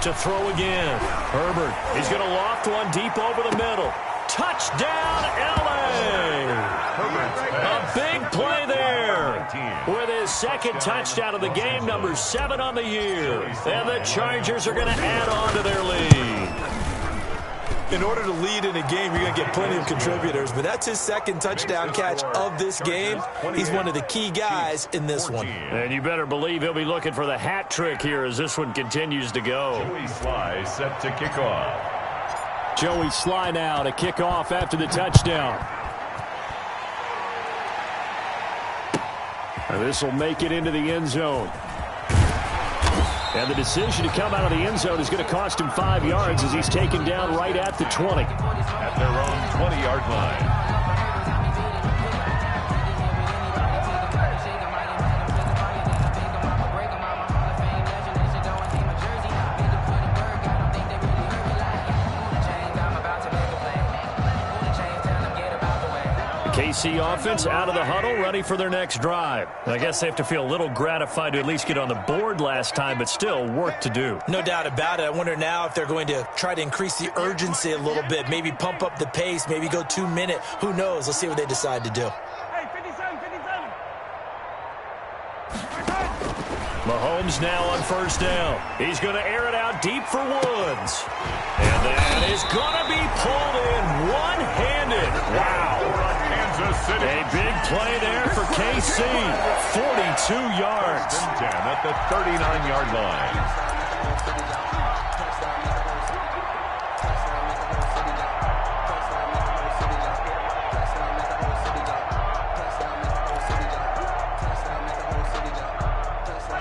To throw again. Herbert, he's going to loft one deep over the middle. Touchdown, L.A. A big play there. With his 2nd touchdown of the game, number 7 on the year. And the Chargers are going to add on to their lead. In order to lead in a game, you're going to get plenty of contributors, but that's his 2nd touchdown catch of this game. He's one of the key guys in this one. And you better believe he'll be looking for the hat trick here as this one continues to go. Joey Sly set to kick off. Joey Sly now to kick off after the touchdown. And this will make it into the end zone. And the decision to come out of the end zone is going to cost him 5 yards as he's taken down right at the 20. At their own 20-yard line. KC offense out of the huddle, ready for their next drive. I guess they have to feel a little gratified to at least get on the board last time, but still work to do. No doubt about it. I wonder now if they're going to try to increase the urgency a little bit, maybe pump up the pace, maybe go 2 minute. Who knows? Let's see what they decide to do. Mahomes now on first down. He's going to air it out deep for Woods. And that is going to be pulled in one-handed. Wow. Kansas City. A big play there for KC. 42 yards. 10 at the 39-yard line.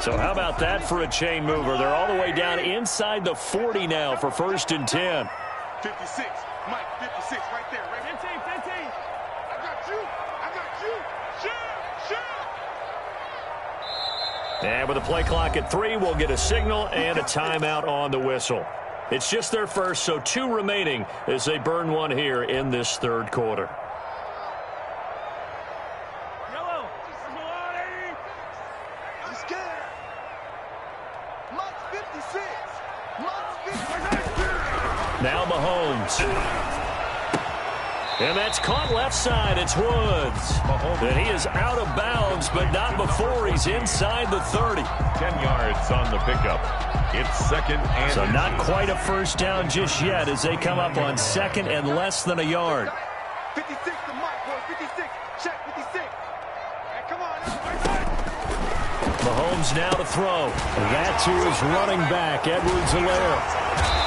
So how about that for a chain mover? They're all the way down inside the 40 now for 1st and 10. 56, Mike, 56, right there. Right 15. I got you. Shoot. And with a play clock at 3, we'll get a signal and a timeout on the whistle. It's just their first, so 2 remaining as they burn one here in this 3rd quarter. Now Mahomes. And that's caught left side. It's Woods. And he is out of bounds, but not before he's inside the 30. 10 yards on the pickup. It's 2nd and so not quite a first down just yet as they come up on 2nd and less than a yard. 56 to Mike, boy. 56. Check 56. Hey, come on. Mahomes now to throw. That to his running back, Edwards-Helaire.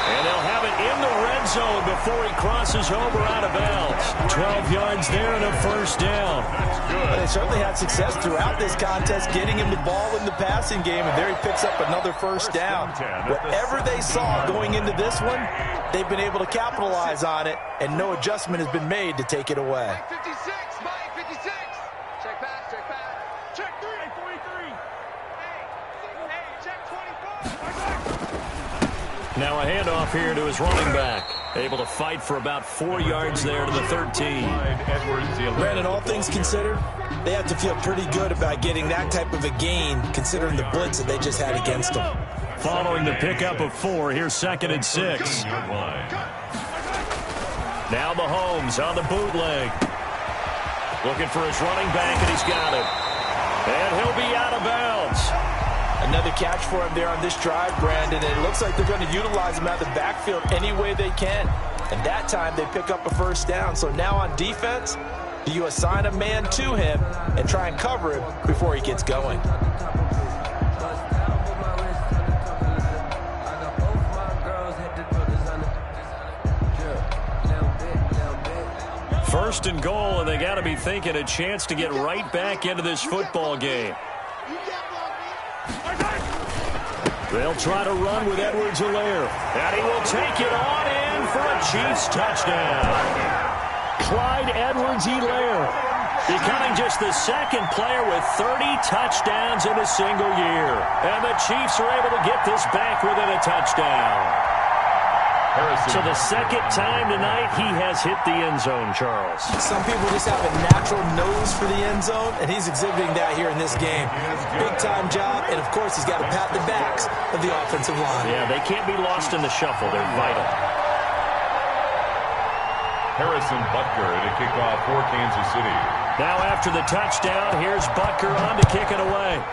And they'll have it in the red zone before he crosses over out of bounds. 12 yards there and a first down. But they certainly had success throughout this contest, getting him the ball in the passing game, and there he picks up another first down. Whatever they saw going into this one, they've been able to capitalize on it, and no adjustment has been made to take it away. Mike 56. Check pass. Check 3. 43. Hey, check 24. Now a handoff here to his running back. Able to fight for about 4 yards there to the 13. Brandon, all things considered, they have to feel pretty good about getting that type of a gain, considering the blitz that they just had against them. Following the pickup of 4, here's 2nd and 6. Now Mahomes on the bootleg. Looking for his running back, and he's got it. And he'll be out of bounds. Another catch for him there on this drive, Brandon, and it looks like they're going to utilize him out of the backfield any way they can. And that time they pick up a first down. So now on defense, do you assign a man to him and try and cover him before he gets going? First and goal, and they got to be thinking a chance to get right back into this football game. They'll try to run with Edwards-Helaire. And he will take it on in for a Chiefs touchdown. Clyde Edwards-Helaire becoming just the 2nd player with 30 touchdowns in a single year. And the Chiefs are able to get this back within a touchdown. So the 2nd time tonight he has hit the end zone, Charles. Some people just have a natural nose for the end zone, and he's exhibiting that here in this game. Big-time job, and, of course, he's got to pat the backs of the offensive line. Yeah, they can't be lost in the shuffle. They're vital. Harrison Butker to kick off for Kansas City. Now after the touchdown, here's Butker on to kick it away.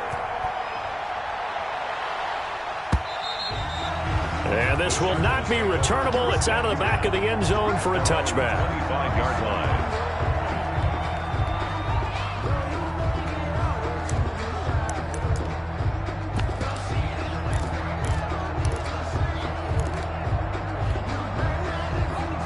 And this will not be returnable. It's out of the back of the end zone for a touchback. 25-yard line.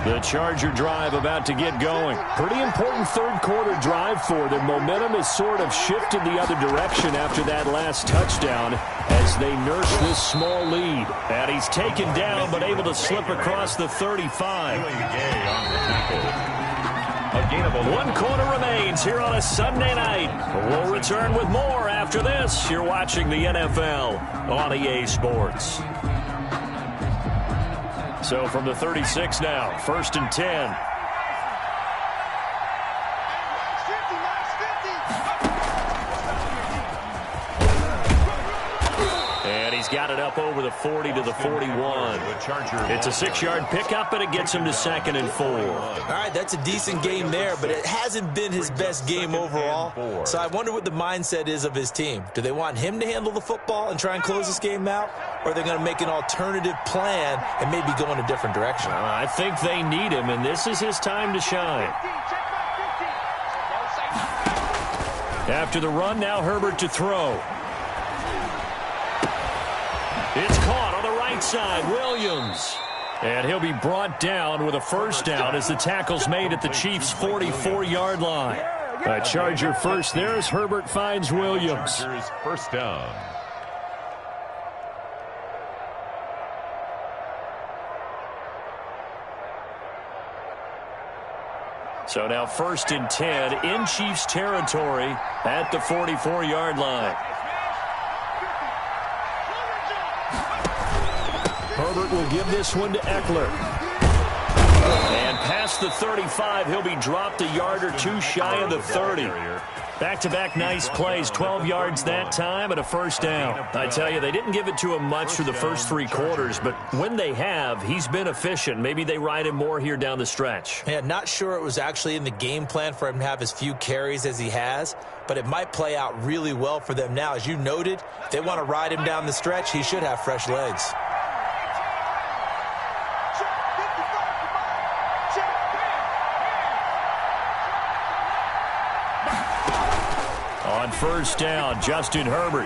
The Charger drive about to get going. Pretty important 3rd quarter drive for them. Momentum has sort of shifted the other direction after that last touchdown as they nurse this small lead. And he's taken down but able to slip across the 35. 1 quarter remains here on a Sunday night. We'll return with more after this. You're watching the NFL on EA Sports. So from the 36 now, 1st and 10. he's got it up over the 40 to the 41. It's a 6-yard pickup, and it gets him to 2nd and 4. All right, that's a decent game there, but it hasn't been his best game overall. So I wonder what the mindset is of his team. Do they want him to handle the football and try and close this game out? Or are they going to make an alternative plan and maybe go in a different direction? I think they need him, and this is his time to shine. After the run, now Herbert to throw. It's caught on the right side, Williams. And he'll be brought down with a first down as the tackle's made at the Chiefs' 44-yard line. A Charger first there as Herbert finds Williams. First down. So now 1st and 10 in Chiefs territory at the 44-yard line. Herbert will give this one to Eckler. And past the 35, he'll be dropped a yard or two shy of the 30. Back-to-back nice plays, 12 yards that time and a first down. I tell you, they didn't give it to him much for the first 3 quarters, but when they have, he's been efficient. Maybe they ride him more here down the stretch. Yeah, not sure it was actually in the game plan for him to have as few carries as he has, but it might play out really well for them now. As you noted, if they want to ride him down the stretch, he should have fresh legs. On first down, Justin Herbert.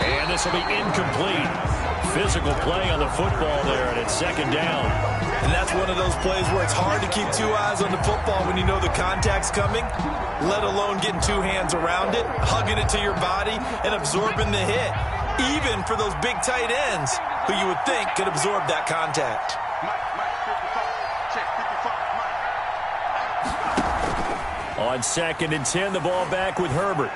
And this will be incomplete. Physical play on the football there, and it's 2nd down. And that's one of those plays where it's hard to keep 2 eyes on the football when you know the contact's coming, let alone getting 2 hands around it, hugging it to your body, and absorbing the hit, even for those big tight ends who you would think could absorb that contact. On 2nd and 10, the ball back with Herbert.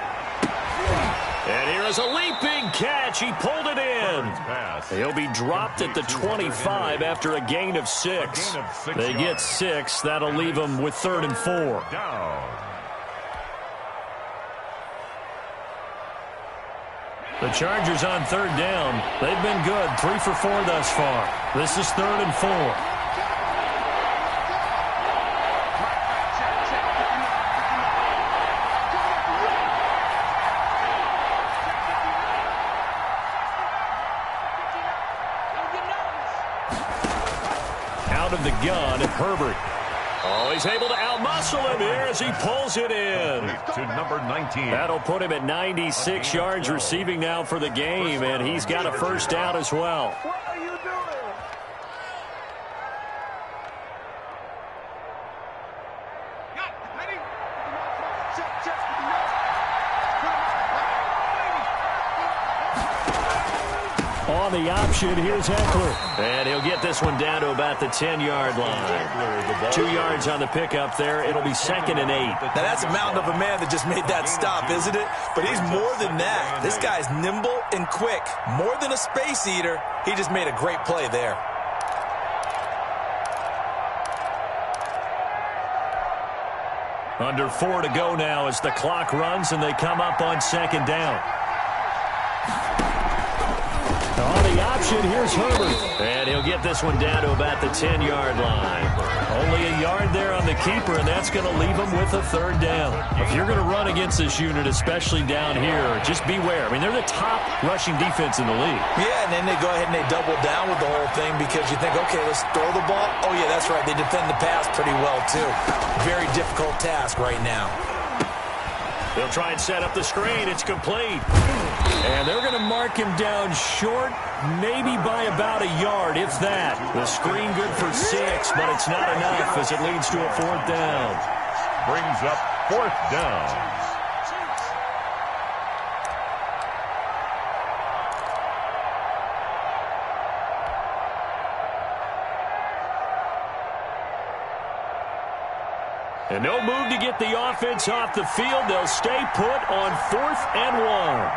And here is a leaping catch. He pulled it in. He'll be dropped at the 25 after a gain of 6. They get 6. That'll leave them with 3rd and 4. The Chargers on 3rd down. They've been good. 3 for 4 thus far. This is 3rd and 4. Of the gun, Herbert. Oh, he's able to outmuscle him here as he pulls it in. To number 19. That'll put him at 96 yards receiving now for the game, and he's got a first down as well. What are you doing? On the option, here's Eckler. And he'll get this one down to about the 10-yard line. 2 yards on the pickup there. It'll be 2nd and 8. Now, that's a mountain of a man that just made that stop, isn't it? But he's more than that. This guy's nimble and quick. More than a space eater. He just made a great play there. Under 4 to go now as the clock runs and they come up on 2nd down. On the option, here's Herbert. And he'll get this one down to about the 10-yard line. Only a yard there on the keeper, and that's going to leave him with a 3rd down. If you're going to run against this unit, especially down here, just beware. I mean, they're the top rushing defense in the league. Yeah, and then they go ahead and they double down with the whole thing because you think, okay, let's throw the ball. Oh, yeah, that's right. They defend the pass pretty well, too. Very difficult task right now. They'll try and set up the screen. It's complete. And they're going to mark him down short, maybe by about a yard, if that. The screen good for 6, but it's not enough as it leads to a 4th down. Brings up 4th down. And no move to get the offense off the field. They'll stay put on 4th and 1.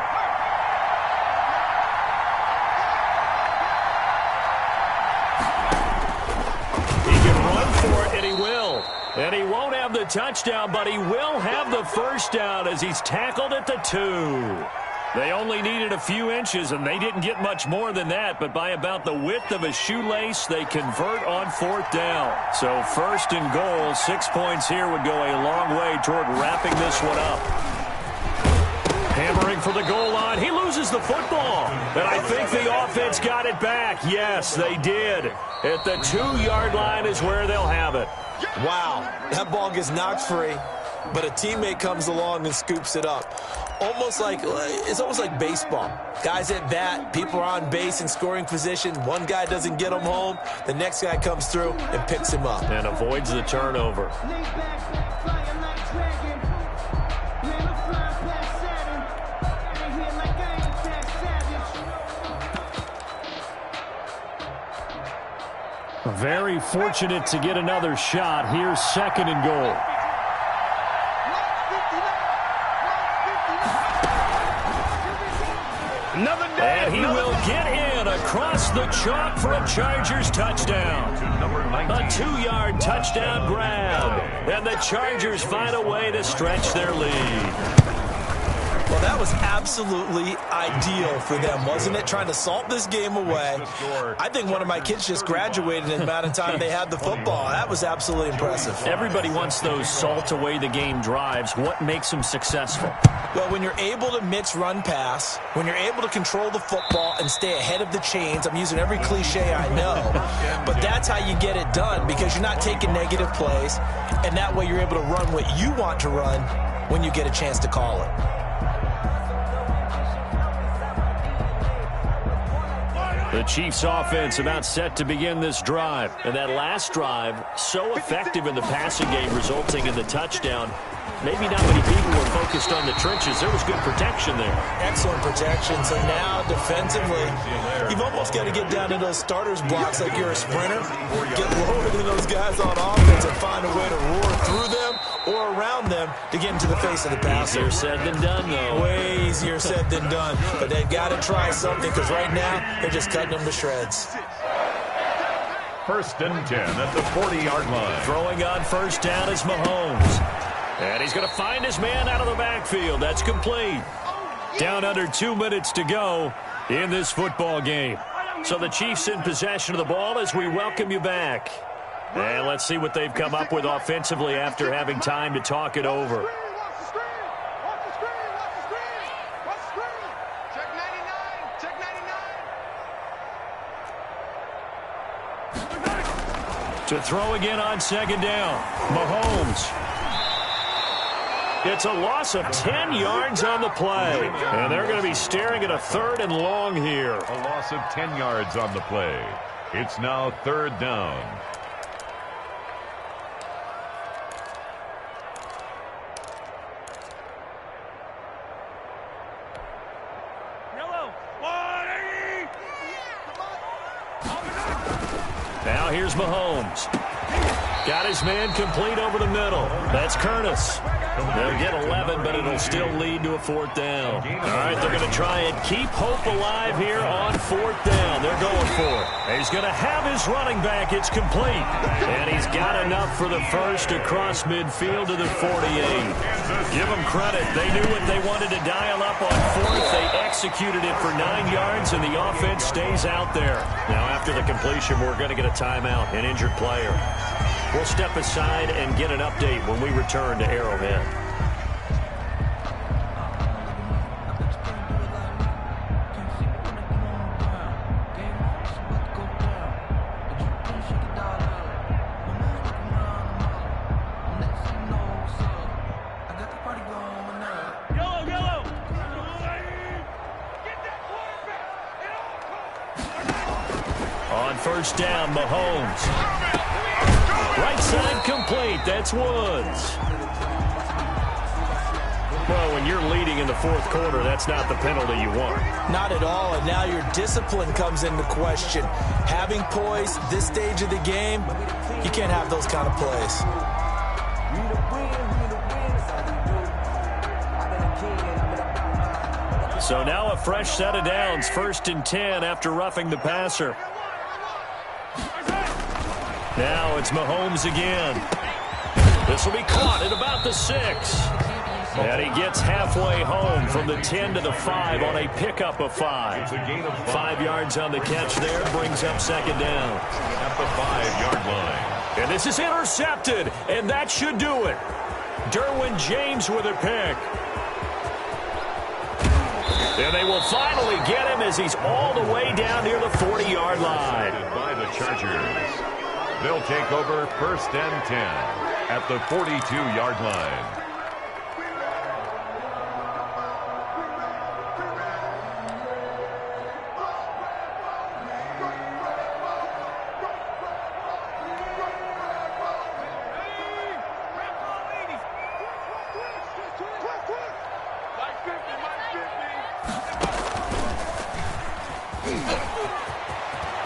He can run for it, and he will. And he won't have the touchdown, but he will have the first down as he's tackled at the 2. They only needed a few inches, and they didn't get much more than that, but by about the width of a shoelace, they convert on 4th down. So 1st and goal, 6 points here would go a long way toward wrapping this one up. Hammering for the goal line. He loses the football. And I think the offense got it back. Yes, they did. At the 2-yard line is where they'll have it. Wow, that ball gets knocked free, but a teammate comes along and scoops it up. It's almost like baseball. Guys at bat, people are on base in scoring position. One guy doesn't get him home. The next guy comes through and picks him up. And avoids the turnover. Very fortunate to get another shot. Here's 2nd and goal. And he will get in across the chalk for a Chargers touchdown. A 2-yard touchdown grab. And the Chargers find a way to stretch their lead. Well, that was absolutely ideal for them, wasn't it? Trying to salt this game away. I think one of my kids just graduated in the amount of time they had the football. That was absolutely impressive. Everybody wants those salt away the game drives. What makes them successful? Well, when you're able to mix run-pass, when you're able to control the football and stay ahead of the chains, I'm using every cliche I know, but that's how you get it done because you're not taking negative plays, and that way you're able to run what you want to run when you get a chance to call it. The Chiefs offense about set to begin this drive. And that last drive, so effective in the passing game, resulting in the touchdown. Maybe not many people were focused on the trenches. There was good protection there. Excellent protection. So now, defensively, you've almost got to get down to those starters blocks like you're a sprinter. Get lower than those guys on offense and find a way to roar through them or around them to get into the face of the passer. Easier said than done, though. Way easier said than done. But they've got to try something because right now, they're just cutting them to shreds. 1st and 10 at the 40-yard line. Throwing on 1st down is Mahomes. And he's going to find his man out of the backfield. That's complete. Down under 2 minutes to go in this football game. So the Chiefs in possession of the ball as we welcome you back. And let's see what they've come up with offensively after having time to talk it over. To throw again on 2nd down. Mahomes. It's a loss of 10 yards on the play. And they're going to be staring at a 3rd and long here. A loss of 10 yards on the play. It's now 3rd down. Now here's Mahomes. Got his man complete over the middle. That's Curtis. They'll get 11, but it'll still lead to a 4th down. All right, they're going to try and keep hope alive here on 4th down. They're going for it. He's going to have his running back. It's complete. And he's got enough for the first across midfield to the 48. Give them credit. They knew what they wanted to dial up on 4th. They executed it for 9 yards, and the offense stays out there. Now, after the completion, we're going to get a timeout, an injured player. We'll step aside and get an update when we return to Arrowhead. On 1st down, Mahomes. Right side complete. That's Woods. Well, when you're leading in the 4th quarter, that's not the penalty you want. Not at all, and now your discipline comes into question. Having poise this stage of the game, you can't have those kind of plays. So now a fresh set of downs, 1st and 10 after roughing the passer. Now it's Mahomes again. This will be caught at about the 6. And he gets halfway home from the 10 to the 5 on a pickup of 5. It's a gain of 5 yards on the catch there, brings up second down. At the 5-yard line. And this is intercepted, and that should do it. Derwin James with a pick. And they will finally get him as he's all the way down near the 40-yard line. By the Chargers. They'll take over 1st and 10 at the 42-yard line.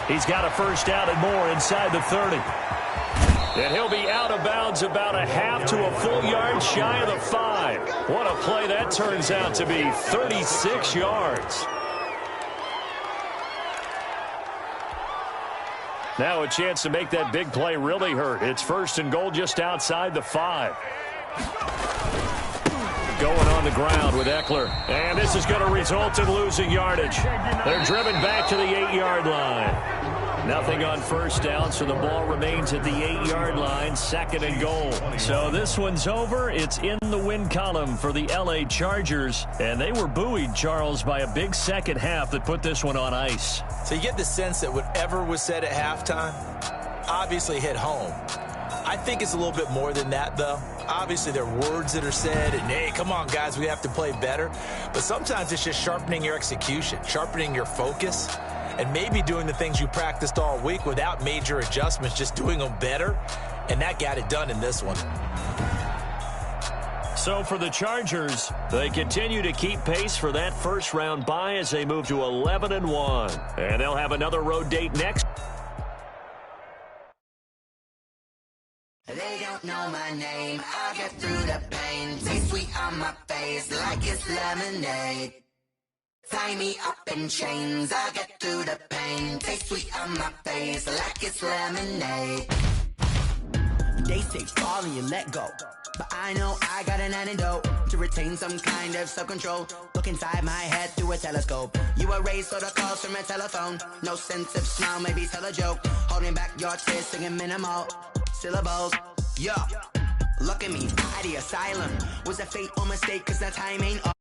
He's got a first down and more inside the 30. And he'll be out of bounds about a half to a full yard shy of the 5. What a play that turns out to be, 36 yards. Now a chance to make that big play really hurt. It's 1st and goal just outside the 5. Going on the ground with Eckler. And this is going to result in losing yardage. They're driven back to the 8-yard line. Nothing on first down, so the ball remains at the 8-yard line, 2nd and goal. So this one's over. It's in the win column for the L.A. Chargers. And they were buoyed, Charles, by a big second half that put this one on ice. So you get the sense that whatever was said at halftime obviously hit home. I think it's a little bit more than that, though. Obviously, there are words that are said, and, hey, come on, guys, we have to play better. But sometimes it's just sharpening your execution, sharpening your focus, and maybe doing the things you practiced all week without major adjustments, just doing them better. And that got it done in this one. So for the Chargers, they continue to keep pace for that first-round bye as they move to 11-1. And they'll have another road date next. They don't know my name, I'll get through the pain. Taste sweet on my face like it's lemonade. Tie me up in chains, I'll get through the pain. Taste sweet on my face like it's lemonade. They say fall and you let go, but I know I got an antidote to retain some kind of self-control. Look inside my head through a telescope. You erase all the calls from a telephone. No sense of smile, maybe tell a joke. Holding back your tears, singing minimal syllables. Yeah, look at me, at the asylum. Was a fate or mistake, cause the time ain't up.